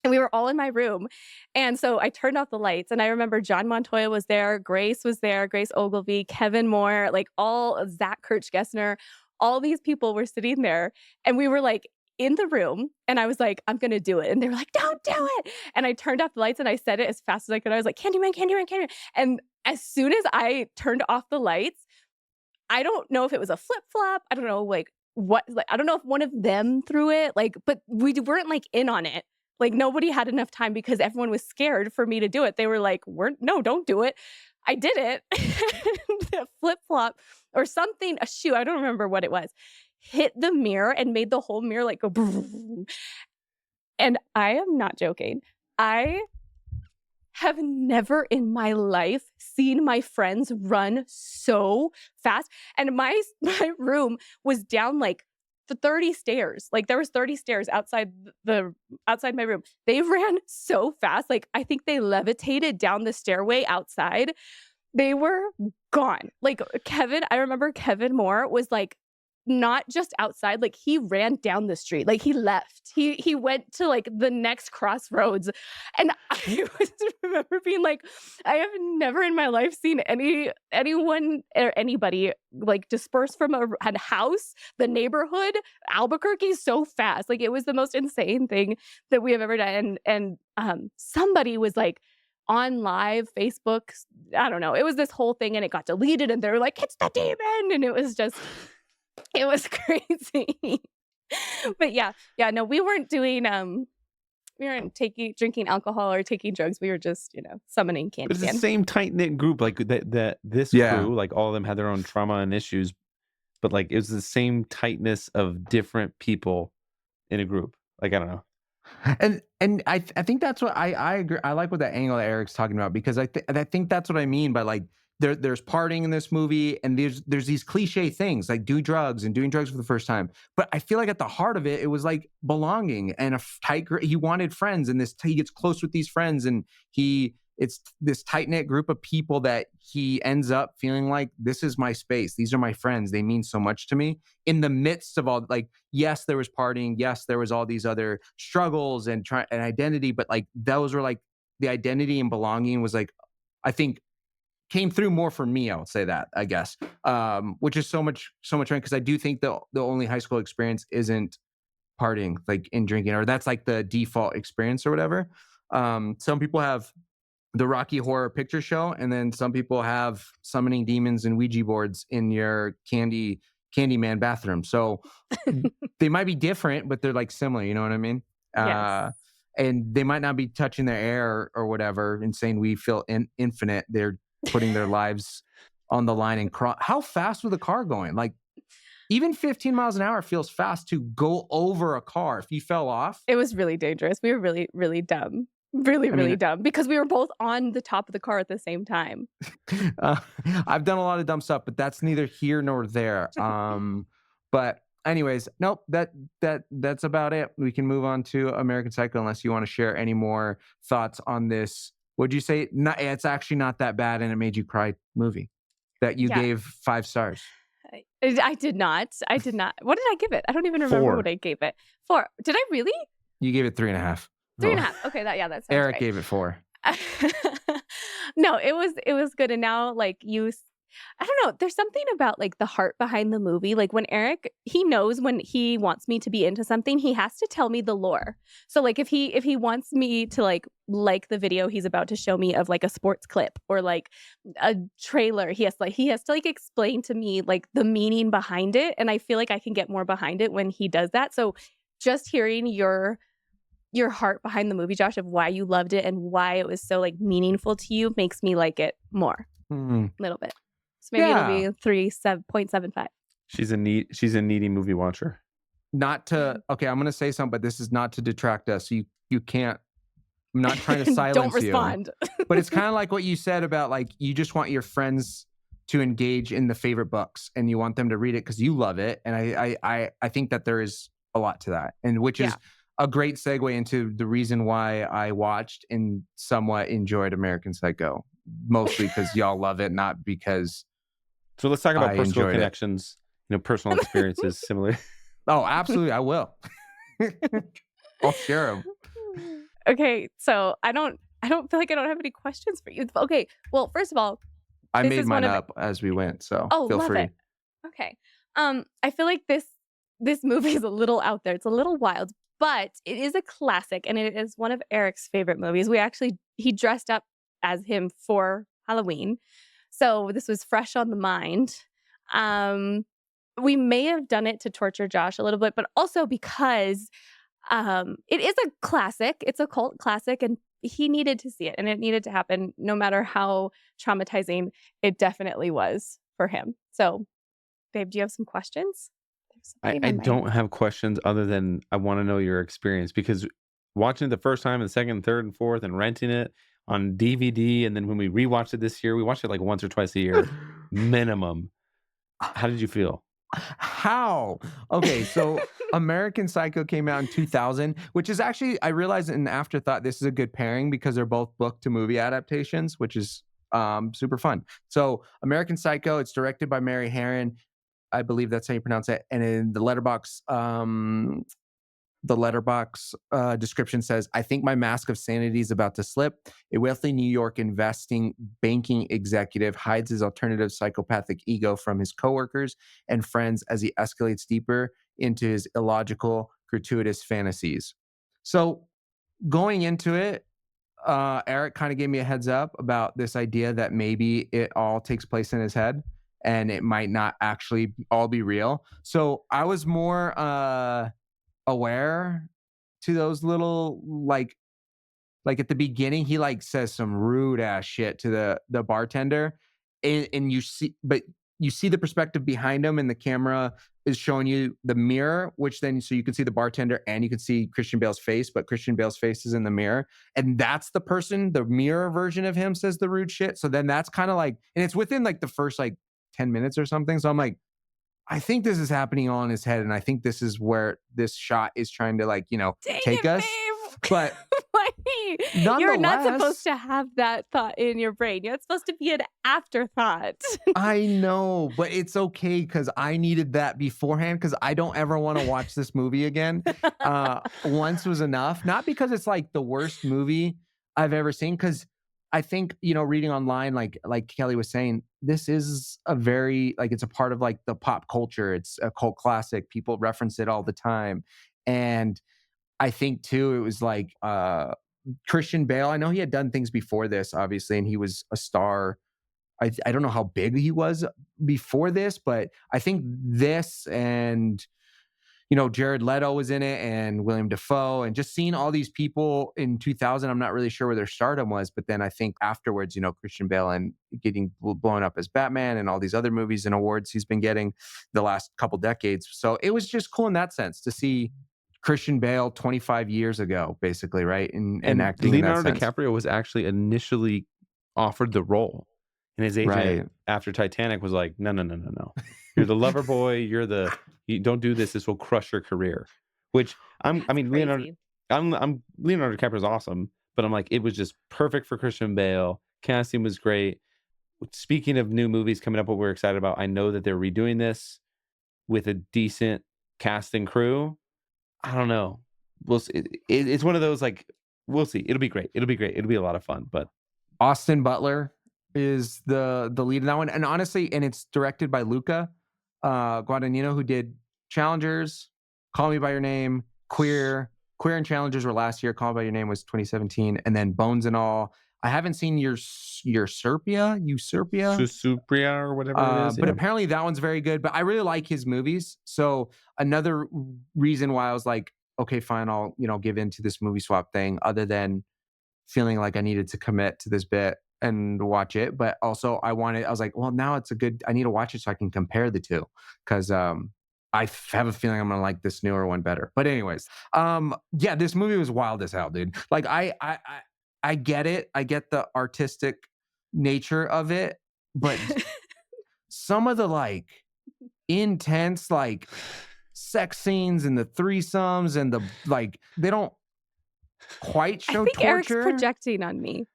And we were all in my room. And so I turned off the lights. And I remember John Montoya was there. Grace was there. Grace Ogilvy, Kevin Moore, like all Zach Kirch-Gessner. All these people were sitting there. And we were like in the room. And I was like, I'm going to do it. And they were like, don't do it. And I turned off the lights and I said it as fast as I could. I was like, Candyman, Candyman, Candyman. And as soon as I turned off the lights, I don't know if it was a flip flop. I don't know like what, like, I don't know if one of them threw it, like, but we weren't like in on it. Like nobody had enough time because everyone was scared for me to do it. They were like, no, don't do it. I did it. The flip-flop or something, a shoe, I don't remember what it was, hit the mirror and made the whole mirror like go boom. And I am not joking. I have never in my life seen my friends run so fast. And my room was down like the 30 stairs. Like there was 30 stairs outside my room. They ran so fast. Like I think they levitated down the stairway outside. They were gone. Like I remember Kevin Moore was like not just outside, like he ran down the street. Like he left. He went to like the next crossroads. And I remember being like, I have never in my life seen anyone or anybody like disperse from a house, the neighborhood, Albuquerque so fast. Like it was the most insane thing that we have ever done. And somebody was like on live Facebook. I don't know. It was this whole thing and it got deleted and they were like, it's the demon. And it was crazy. But yeah, no, we weren't doing we weren't drinking alcohol or taking drugs. We were just, summoning Candyman. It's the same tight-knit group, like this crew, like all of them had their own trauma and issues, but like it was the same tightness of different people in a group. Like I don't know. And I think that's what I agree. I like what that angle that Eric's talking about because I think that's what I mean by like there's partying in this movie and there's these cliche things like do drugs and doing drugs for the first time. But I feel like at the heart of it, it was like belonging and a tight group. He wanted friends and he gets close with these friends and it's this tight knit group of people that he ends up feeling like this is my space. These are my friends. They mean so much to me in the midst of all like, yes, there was partying. Yes, there was all these other struggles and identity, but like those were like the identity and belonging was like, I think came through more for me. I would say that, I guess, which is so much because I do think the only high school experience isn't partying, like in drinking, or that's like the default experience or whatever. Some people have the Rocky Horror Picture Show, and then some people have summoning demons and Ouija boards in your Candyman bathroom. So they might be different, but they're like similar. You know what I mean? Yes. And they might not be touching their air or whatever and saying we feel infinite. They're putting their lives on the line and how fast was the car going? Like even 15 miles an hour feels fast to go over a car. If you fell off, it was really dangerous. We were really, really dumb. Really dumb because we were both on the top of the car at the same time. I've done a lot of dumb stuff, but that's neither here nor there. But anyways, nope, that's about it. We can move on to American Psycho unless you want to share any more thoughts on this. Would you say it's actually not that bad and it made you cry movie that you gave 5 stars? I did not. What did I give it? I don't even remember 4. what I gave it. 4. Did I really? You gave it 3.5. 3.5. Okay, that sounds Eric right. gave it 4. No, it was good. And now like I don't know, there's something about like the heart behind the movie. Like when Eric, he knows when he wants me to be into something, he has to tell me the lore. So like if he wants me to like the video he's about to show me of like a sports clip or like a trailer, he has to like explain to me like the meaning behind it. And I feel like I can get more behind it when he does that. So just hearing your heart behind the movie, Josh, of why you loved it and why it was so like meaningful to you makes me like it more. A little bit. So maybe it'll be 3.75. She's a needy movie watcher. Okay, I'm gonna say something, but this is not to detract us. You can't. I'm not trying to silence Don't respond. But it's kind of like what you said about like you just want your friends to engage in the favorite books and you want them to read it because you love it. And I think that there is a lot to that, and which is a great segue into the reason why I watched and somewhat enjoyed American Psycho. mostly because y'all love it, not because. So let's talk about personal connections, personal experiences similar. Oh, absolutely, I will. I'll share them. Okay, so I don't feel like I don't have any questions for you. Okay, well, first of all, I made mine up as we went, so feel free. It. Okay, I feel like this movie is a little out there. It's a little wild, but it is a classic, and it is one of Eric's favorite movies. He dressed up as him for Halloween, so this was fresh on the mind. We may have done it to torture Josh a little bit, but also because it is a classic. It's a cult classic, and he needed to see it, and it needed to happen no matter how traumatizing it definitely was for him. So, babe, do you have some questions? I don't have questions other than I want to know your experience, because watching it the first time and second, third, and fourth, and renting it on DVD, and then when we rewatched it this year, we watched it like once or twice a year minimum. How did you feel? How? Okay, so American Psycho came out in 2000, which is actually, I realized in afterthought, this is a good pairing because they're both book to movie adaptations, which is super fun. So American Psycho, it's directed by Mary Herron. I believe that's how you pronounce it. And in the Letterbox description says, I think my mask of sanity is about to slip. A wealthy New York banking executive hides his alternative psychopathic ego from his coworkers and friends as he escalates deeper into his illogical, gratuitous fantasies. So going into it, Eric kind of gave me a heads up about this idea that maybe it all takes place in his head and it might not actually all be real. So I was more aware to those little like at the beginning he like says some rude ass shit to the bartender, and you see the perspective behind him, and the camera is showing you the mirror, which then so you can see the bartender and you can see Christian Bale's face, but Christian Bale's face is in the mirror, and that's the mirror version of him says the rude shit. So then that's kind of like, and it's within like the first like 10 minutes or something. So I'm like, I think this is happening all in his head, and I think this is where this shot is trying to take us. Babe. But you're not supposed to have that thought in your brain. It's supposed to be an afterthought. I know, but it's okay because I needed that beforehand because I don't ever want to watch this movie again. Once was enough, not because it's like the worst movie I've ever seen, because I think, reading online, like Kelly was saying, this is a very, it's a part of like the pop culture. It's a cult classic. People reference it all the time. And I think too, it was like Christian Bale. I know he had done things before this, obviously, and he was a star. I don't know how big he was before this, but I think this and Jared Leto was in it and William Dafoe, and just seeing all these people in 2000, I'm not really sure where their stardom was. But then I think afterwards, Christian Bale and getting blown up as Batman and all these other movies and awards he's been getting the last couple decades. So it was just cool in that sense to see Christian Bale 25 years ago, basically, right? And acting. Leonardo DiCaprio was actually initially offered the role. And his agent after Titanic was like, no. You're the lover boy. You don't do this. This will crush your career. Which Leonardo DiCaprio is awesome, but I'm like, it was just perfect for Christian Bale. Casting was great. Speaking of new movies coming up, what we're excited about, I know that they're redoing this with a decent cast and crew. I don't know. We'll see. It's one of those like, we'll see. It'll be great. It'll be a lot of fun. But Austin Butler is the lead in that one, and honestly, and it's directed by Luca Guadagnino, who did Challengers, Call Me by Your Name, Queer and Challengers were last year. Call Me by Your Name was 2017, and then Bones and All. I haven't seen Usurpia or whatever it is. But apparently that one's very good. But I really like his movies. So another reason why I was like, okay, fine, I'll give into this movie swap thing, other than feeling like I needed to commit to this bit and watch it. But also I was like, well, now I need to watch it so I can compare the two, because I have a feeling I'm gonna like this newer one better. But anyways, this movie was wild as hell, dude. Like I get it. I get the artistic nature of it, but some of the like intense like sex scenes and the threesomes and the like, they don't quite show torture. Eric's projecting on me.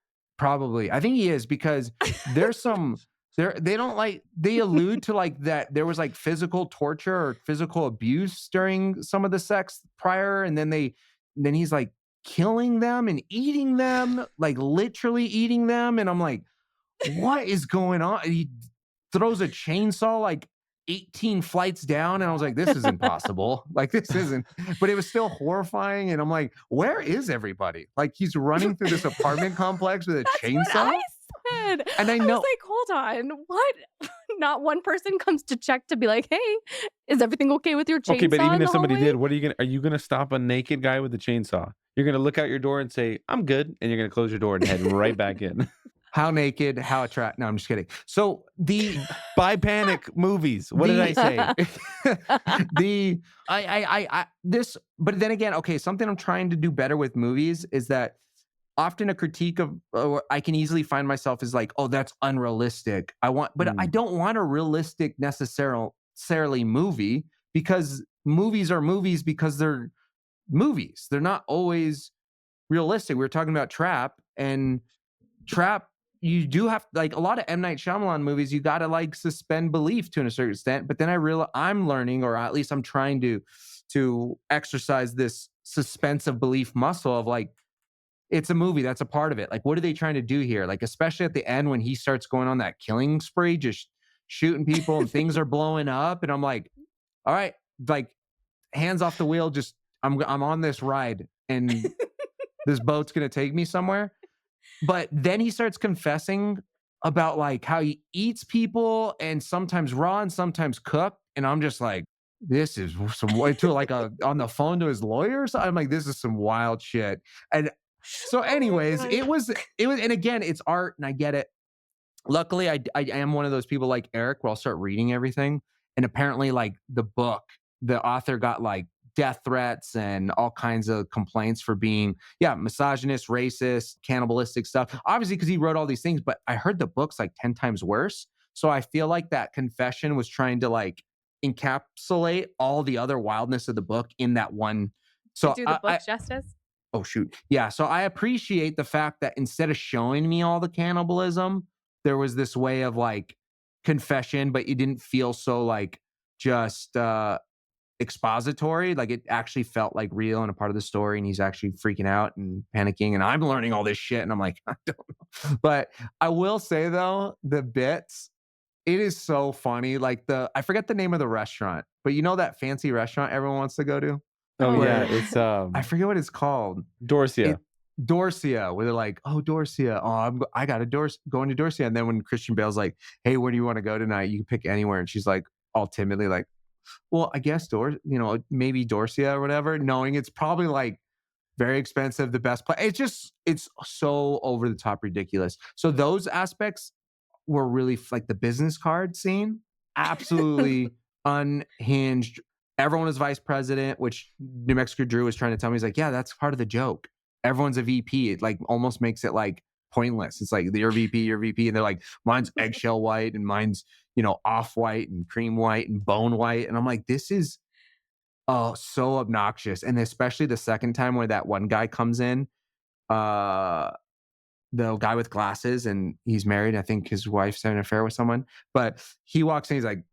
Probably. I think he is, because there's some they don't like, they allude to like that there was like physical torture or physical abuse during some of the sex prior, and then he's like killing them and eating them, like literally eating them, and I'm like, what is going on? And he throws a chainsaw like 18 flights down, and I was like, this is impossible. Like, this isn't, but it was still horrifying. And I'm like, where is everybody? Like, he's running through this apartment complex with a chainsaw. What I said. And I know, was like, hold on, what? Not one person comes to check to be like, hey, is everything okay with your chainsaw? Okay, but even if somebody hallway? did, are you gonna stop a naked guy with a chainsaw? You're gonna look out your door and say, I'm good, and you're gonna close your door and head right back in. how naked, how attract. No, I'm just kidding. So Buy Panic movies. What did I say? But then again, okay, something I'm trying to do better with movies is that often a critique of, I can easily find myself is like, oh, that's unrealistic. But I don't want a realistic necessarily movie, because movies are movies because they're movies. They're not always realistic. We were talking about Trap, and Trap, you do have, like, a lot of M. Night Shyamalan movies, you got to like suspend belief to a certain extent. But then I'm learning, or at least I'm trying to exercise this suspense of belief muscle of like, it's a movie, that's a part of it. Like, what are they trying to do here? Like, especially at the end when he starts going on that killing spree, just shooting people and things are blowing up. And I'm like, all right, like, hands off the wheel. Just, I'm on this ride, and this boat's going to take me somewhere. But then he starts confessing about like how he eats people, and sometimes raw and sometimes cooked. And I'm just like, this is some way to like on the phone to his lawyer. So I'm like, this is some wild shit. And so anyways, it was, and again, it's art and I get it. Luckily, I am one of those people like Eric where I'll start reading everything. And apparently like the author got like death threats and all kinds of complaints for being, misogynist, racist, cannibalistic stuff. Obviously, because he wrote all these things, but I heard the book's like 10 times worse. So I feel like that confession was trying to like encapsulate all the other wildness of the book in that one. So do the book justice. Oh, shoot. Yeah. So I appreciate the fact that instead of showing me all the cannibalism, there was this way of like confession, but it didn't feel so like just expository. Like, it actually felt like real and a part of the story, and he's actually freaking out and panicking, and I'm learning all this shit, and I'm like, I don't know. But I will say though, the bits, it is so funny. Like, I forget the name of the restaurant, but you know that fancy restaurant everyone wants to go to? Oh yeah, it's I forget what it's called. Dorsia. Dorsia, where they're like, oh, Dorsia. Oh, I got going to Dorsia. And then when Christian Bale's like, hey, where do you want to go tonight? You can pick anywhere. And she's like, all timidly, like, well, I guess maybe Dorsia or whatever, knowing it's probably like very expensive, the best place. It's so over the top ridiculous. So those aspects were really like the business card scene, absolutely unhinged. Everyone is vice president, which New Mexico Drew was trying to tell me. He's like, yeah, that's part of the joke. Everyone's a VP. It like almost makes it like pointless. It's like, you're VP. And they're like, mine's eggshell white and mine's, off-white and cream white and bone white. And I'm like, this is so obnoxious. And especially the second time where that one guy comes in, the guy with glasses, and he's married. I think his wife's having an affair with someone, but he walks in, he's like,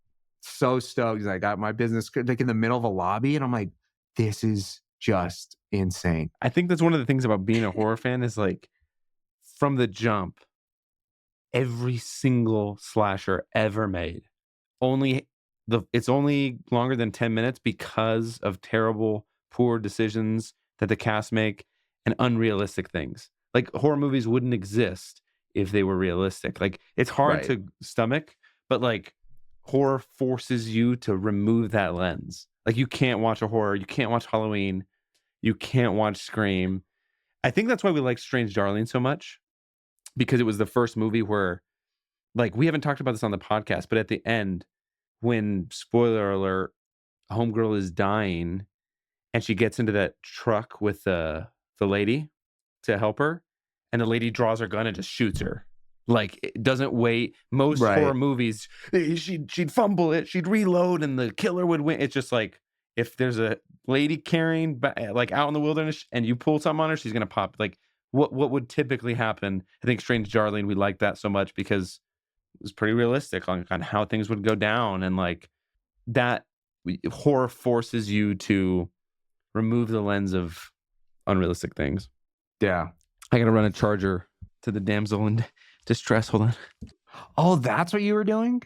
so stoked. He's like, I got my business like in the middle of a lobby. And I'm like, this is just insane. I think that's one of the things about being a horror fan is like, from the jump, every single slasher ever made, it's only longer than 10 minutes because of terrible, poor decisions that the cast make and unrealistic things. Like, horror movies wouldn't exist if they were realistic. Like, it's hard to stomach, but like, horror forces you to remove that lens. Like, you can't watch a horror, you can't watch Halloween, you can't watch Scream. I think that's why we like Strange Darling so much, because it was the first movie where, like, we haven't talked about this on the podcast, but at the end, when, spoiler alert, homegirl is dying and she gets into that truck with the lady to help her, and the lady draws her gun and just shoots her. Like, it doesn't wait. Most horror movies, she'd fumble it, she'd reload, and the killer would win. It's just like, if there's a lady carrying, like, out in the wilderness and you pull something on her, she's going to pop. Like, what would typically happen. I think Strange Darling, we liked that so much because it was pretty realistic on how things would go down, and like that horror forces you to remove the lens of unrealistic things. Yeah. I gotta run a charger to the damsel in distress. Hold on. Oh, that's what you were doing?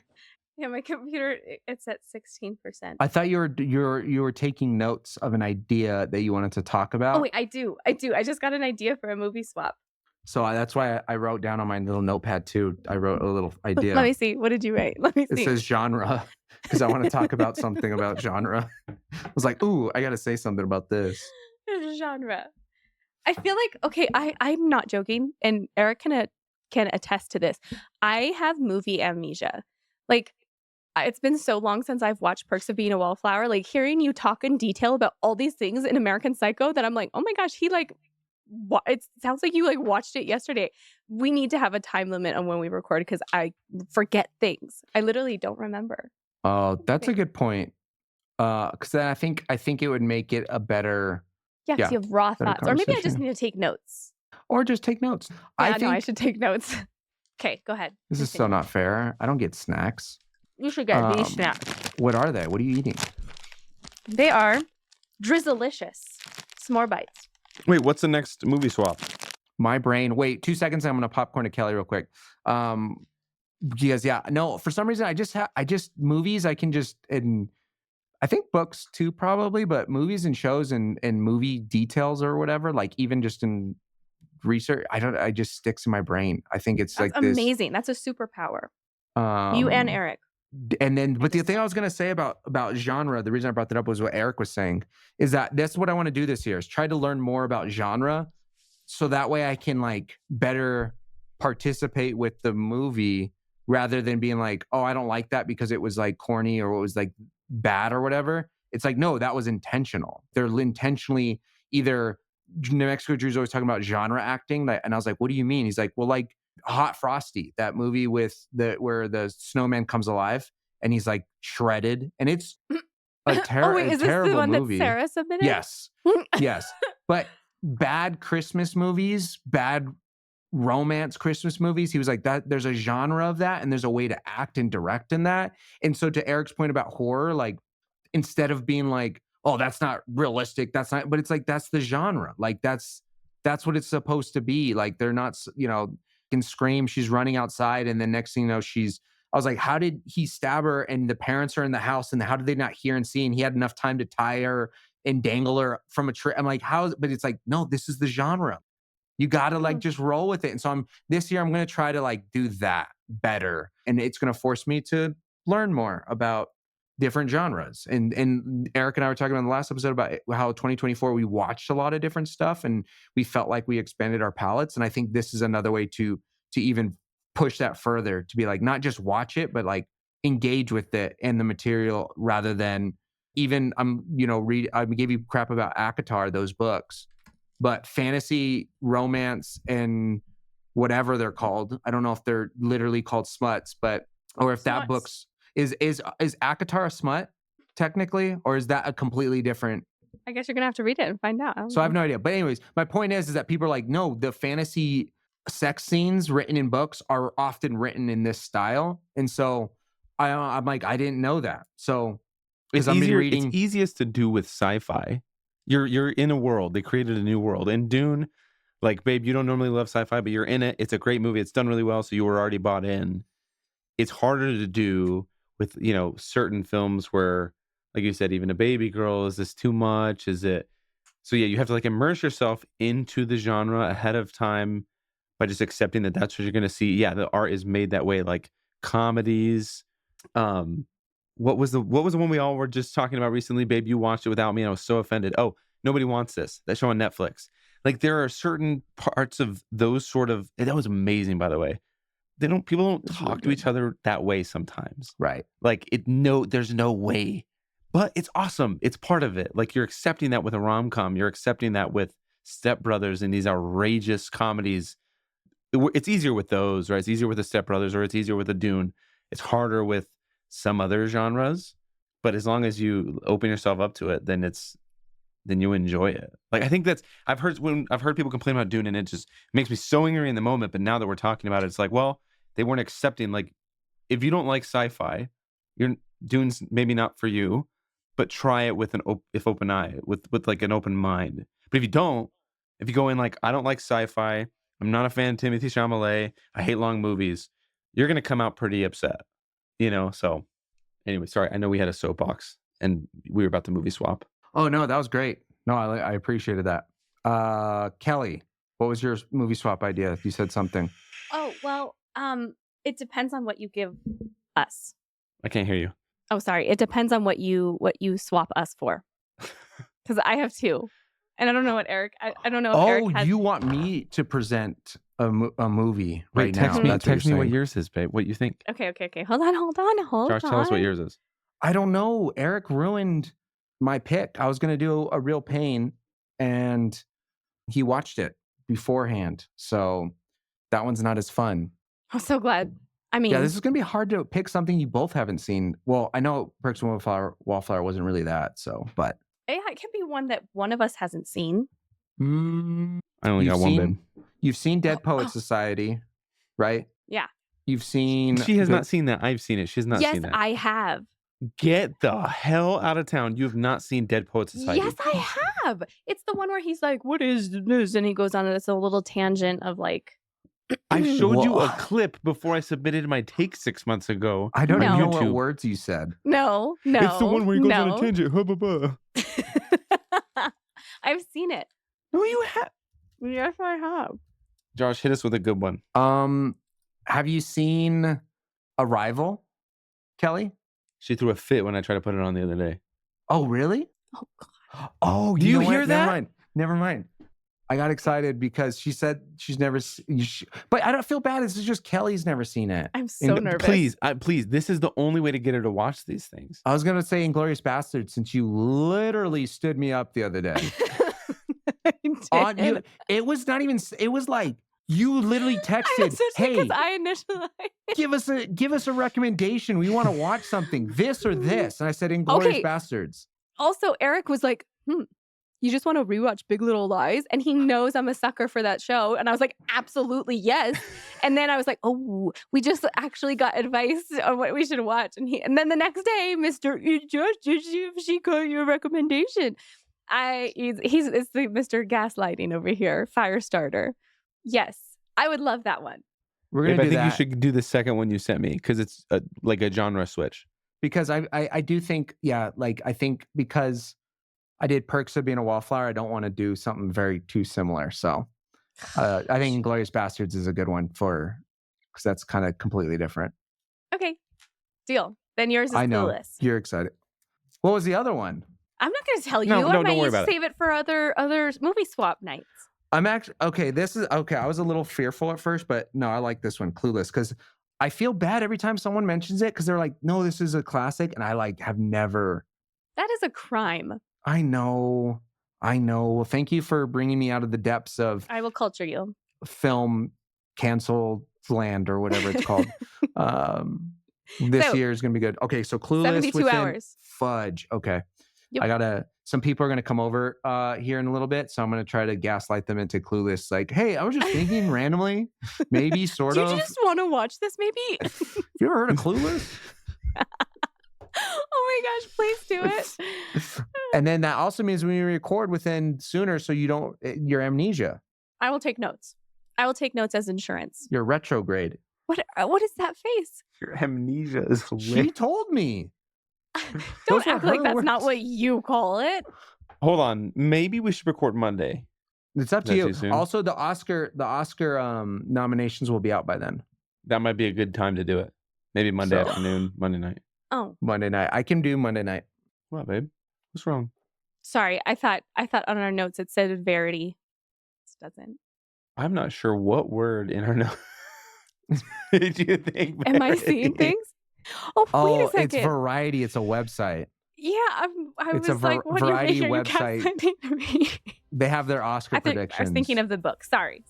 Yeah, my computer, it's at 16%. I thought you were taking notes of an idea that you wanted to talk about. Oh wait, I do. I just got an idea for a movie swap. So that's why I wrote down on my little notepad too. I wrote a little idea. Let me see. What did you write? Let me see. It says genre because I want to talk about something about genre. I was like, ooh, I got to say something about this. Genre. I feel like, okay, I'm not joking, and Eric can attest to this. I have movie amnesia. Like, it's been so long since I've watched Perks of Being a Wallflower. Like, hearing you talk in detail about all these things in American Psycho, that I'm like, oh my gosh, it sounds like you like watched it yesterday. We need to have a time limit on when we record because I forget things. I literally don't remember. Oh, that's a good point. Because then I think it would make it a better. Yeah, because you have raw thoughts. Or maybe I just need to take notes. Or just take notes. Yeah, I should take notes. Okay, go ahead. This is so not fair. I don't get snacks. You should get these snacks. What are they? What are you eating? They are Drizzlicious s'more bites. Wait, what's the next movie swap? My brain. Wait, 2 seconds. I'm gonna popcorn to Kelly real quick. Because no, for some reason I just movies. I can just, and I think books too probably, but movies and shows and movie details or whatever, like even just in research, I just sticks in my brain. I think it's That's like this amazing. That's a superpower. You and Eric. And then, but the thing I was going to say about genre, the reason I brought that up was what Eric was saying, is that that's what I want to do this year, is try to learn more about genre. So that way I can like better participate with the movie rather than being like, oh, I don't like that because it was like corny or it was like bad or whatever. It's like, no, that was intentional. They're intentionally either, New Mexico Drew's always talking about genre acting. And I was like, what do you mean? He's like, well, like Hot Frosty, that movie with where the snowman comes alive and he's like shredded, and it's a terrible movie. Is this the one that Sarah submitted? Yes. Yes. But bad Christmas movies, bad romance Christmas movies, he was like, that there's a genre of that and there's a way to act and direct in that. And so to Eric's point about horror, like instead of being like, oh, that's not realistic, that's not, but it's like, that's the genre. Like that's what it's supposed to be. Like they're not, can Scream, she's running outside, and then next thing you know, I was like, how did he stab her and the parents are in the house, and how did they not hear and see, and he had enough time to tie her and dangle her from a tree? I'm like, but it's like, no, this is the genre. You got to like just roll with it. And so this year I'm going to try to like do that better, and it's going to force me to learn more about different genres. And Eric and I were talking about in the last episode about how 2024 we watched a lot of different stuff and we felt like we expanded our palettes. And I think this is another way to even push that further, to be like, not just watch it, but like engage with it and the material, rather than even I gave you crap about ACOTAR, those books, but fantasy, romance, and whatever they're called. I don't know if they're literally called smuts, but or if smuts. That book's is ACOTAR a smut technically, or is that a completely different? I guess you're gonna have to read it and find out. So I have no idea. But anyways, my point is that people are like, no, the fantasy sex scenes written in books are often written in this style, and so I'm like, I didn't know that. So it's easiest to do with sci-fi. You're in a world. They created a new world. In Dune, like, babe, you don't normally love sci-fi, but you're in it. It's a great movie. It's done really well, so you were already bought in. It's harder to do with, certain films where, like you said, even a baby girl, is this too much? Is it? So yeah, you have to like immerse yourself into the genre ahead of time by just accepting that that's what you're going to see. Yeah, the art is made that way. Like comedies. What was the one we all were just talking about recently? Babe, you watched it without me and I was so offended. Oh, Nobody Wants This. That show on Netflix. Like there are certain parts of those sort of, that was amazing, by the way. People don't talk to each other that way sometimes. Right. Like there's no way, but it's awesome. It's part of it. Like you're accepting that with a rom-com. You're accepting that with Step Brothers and these outrageous comedies. It's easier with those, right? It's easier with the Step Brothers, or it's easier with the Dune. It's harder with some other genres, but as long as you open yourself up to it, then it's then you enjoy it. Like I think that's I've heard people complain about Dune, and it just makes me so angry in the moment. But now that we're talking about it, it's like, well, they weren't accepting. Like if you don't like sci-fi, Dune's maybe not for you, but try it with an open eye, with like an open mind. But if you don't, if you go in like, I don't like sci-fi, I'm not a fan of Timothée Chalamet, I hate long movies, you're gonna come out pretty upset, So anyway, sorry, I know we had a soapbox and we were about to movie swap. Oh no, that was great. No, I appreciated that. Kelly, what was your movie swap idea? You said something. Oh well, it depends on what you give us. I can't hear you. Oh, sorry. It depends on what you swap us for. Because I have two, and I don't know what Eric. I don't know if Eric has... you want me to present a movie right text now? Text me what yours is, babe. What you think? Okay. Hold on. Josh, tell us what yours is. I don't know. Eric ruined my pick. I was going to do A Real Pain, and he watched it beforehand, so that one's not as fun. I'm so glad. I mean, yeah, this is going to be hard to pick something you both haven't seen. Well, I know Perks and Wallflower wasn't really that, so, but. Yeah, it can be one that one of us hasn't seen. I only got one, babe. You've seen Dead Poets Society, right? Yeah. You've seen... She has not seen that. I've seen it. She's not seen that. Yes, I have. Get the hell out of town. You have not seen Dead Poets Society. Yes, I have. It's the one where he's like, what is this? And he goes on this a little tangent of like... I showed you a clip before I submitted my take 6 months ago. I don't know what words you said. No. It's the one where he goes on a tangent. I've seen it. No, you have. Yes, I have. Josh, hit us with a good one. Have you seen Arrival, Kelly? She threw a fit when I tried to put it on the other day. Oh, really? Oh, God. Oh, do you hear that? Never mind. I got excited because she said she's never seen, but I don't feel bad. This is just Kelly's never seen it. I'm so nervous. Please, this is the only way to get her to watch these things. I was going to say Inglourious Basterds since you literally stood me up the other day. It was not even, it was like, you literally texted, hey, I initially give us a recommendation. We want to watch something, this or this. And I said Inglourious Basterds. Also, Eric was like, you just want to rewatch Big Little Lies? And he knows I'm a sucker for that show. And I was like, absolutely, yes. And then I was like, oh, we just actually got advice on what we should watch. And then the next day, Mr. Josh, she got your recommendation. It's the Mr. Gaslighting over here, fire starter. Yes, I would love that one. We're gonna do that. I think you should do the second one you sent me because it's like a genre switch. Because I do think, I think because I did Perks of Being a Wallflower, I don't want to do something very too similar. So I think Inglourious Basterds is a good one because that's kind of completely different. Okay, deal. Then yours is Clueless. You're excited. What was the other one? I'm not going to tell you. No, I don't might worry about save it for other movie swap nights. I'm actually okay. This is okay. I was a little fearful at first, but no, I like this one, Clueless, because I feel bad every time someone mentions it because they're like, "No, this is a classic," and I have never. That is a crime. I know. Well, thank you for bringing me out of the depths of. I will culture you. Film canceled land or whatever it's called. This year is gonna be good. Okay, so Clueless 72 hours. Fudge. Okay. Yep. Some people are going to come over here in a little bit. So I'm going to try to gaslight them into Clueless. Like, hey, I was just thinking randomly, maybe sort of. Do you just want to watch this maybe? You ever heard of Clueless? Oh my gosh, please do it. And then that also means when you record within sooner, so you don't, your amnesia. I will take notes. I will take notes as insurance. You're retrograde. What is that face? Your amnesia is lit. She told me. Don't act like that's not what you call it. Hold on. Maybe we should record Monday. It's up to you. Also, the Oscar nominations will be out by then. That might be a good time to do it. Maybe Monday afternoon, Monday night. Oh. Monday night. I can do Monday night. What, babe? What's wrong? Sorry. I thought on our notes it said Verity. It doesn't. I'm not sure what word in our notes did you think? Am I seeing things? Oh, wait a second. It's Variety. It's a website. Yeah, It's a Variety website. They have their Oscar predictions. I was thinking of the book. Sorry.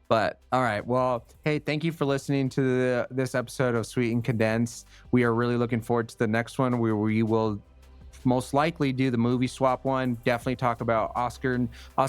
But all right. Well, hey, thank you for listening to this episode of Sweet and Condensed. We are really looking forward to the next one where we will most likely do the movie swap one. Definitely talk about Oscar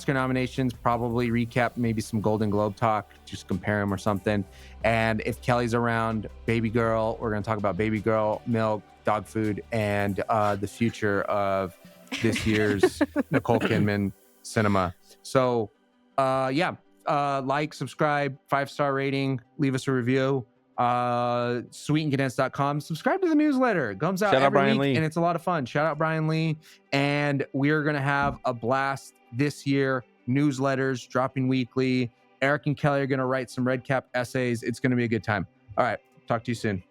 nominations, probably recap maybe some Golden Globe talk, just compare them or something. And if Kelly's around, Baby Girl, we're going to talk about Baby Girl, milk, dog food, and the future of this year's Nicole Kidman cinema. So like, subscribe, 5-star rating, leave us a review. Sweetandcondensed.com. Subscribe to the newsletter. It comes out every week and it's a lot of fun. Shout out Brian Lee. And we're going to have a blast this year. Newsletters dropping weekly. Eric and Kelly are going to write some Red Cap essays. It's going to be a good time. All right. Talk to you soon.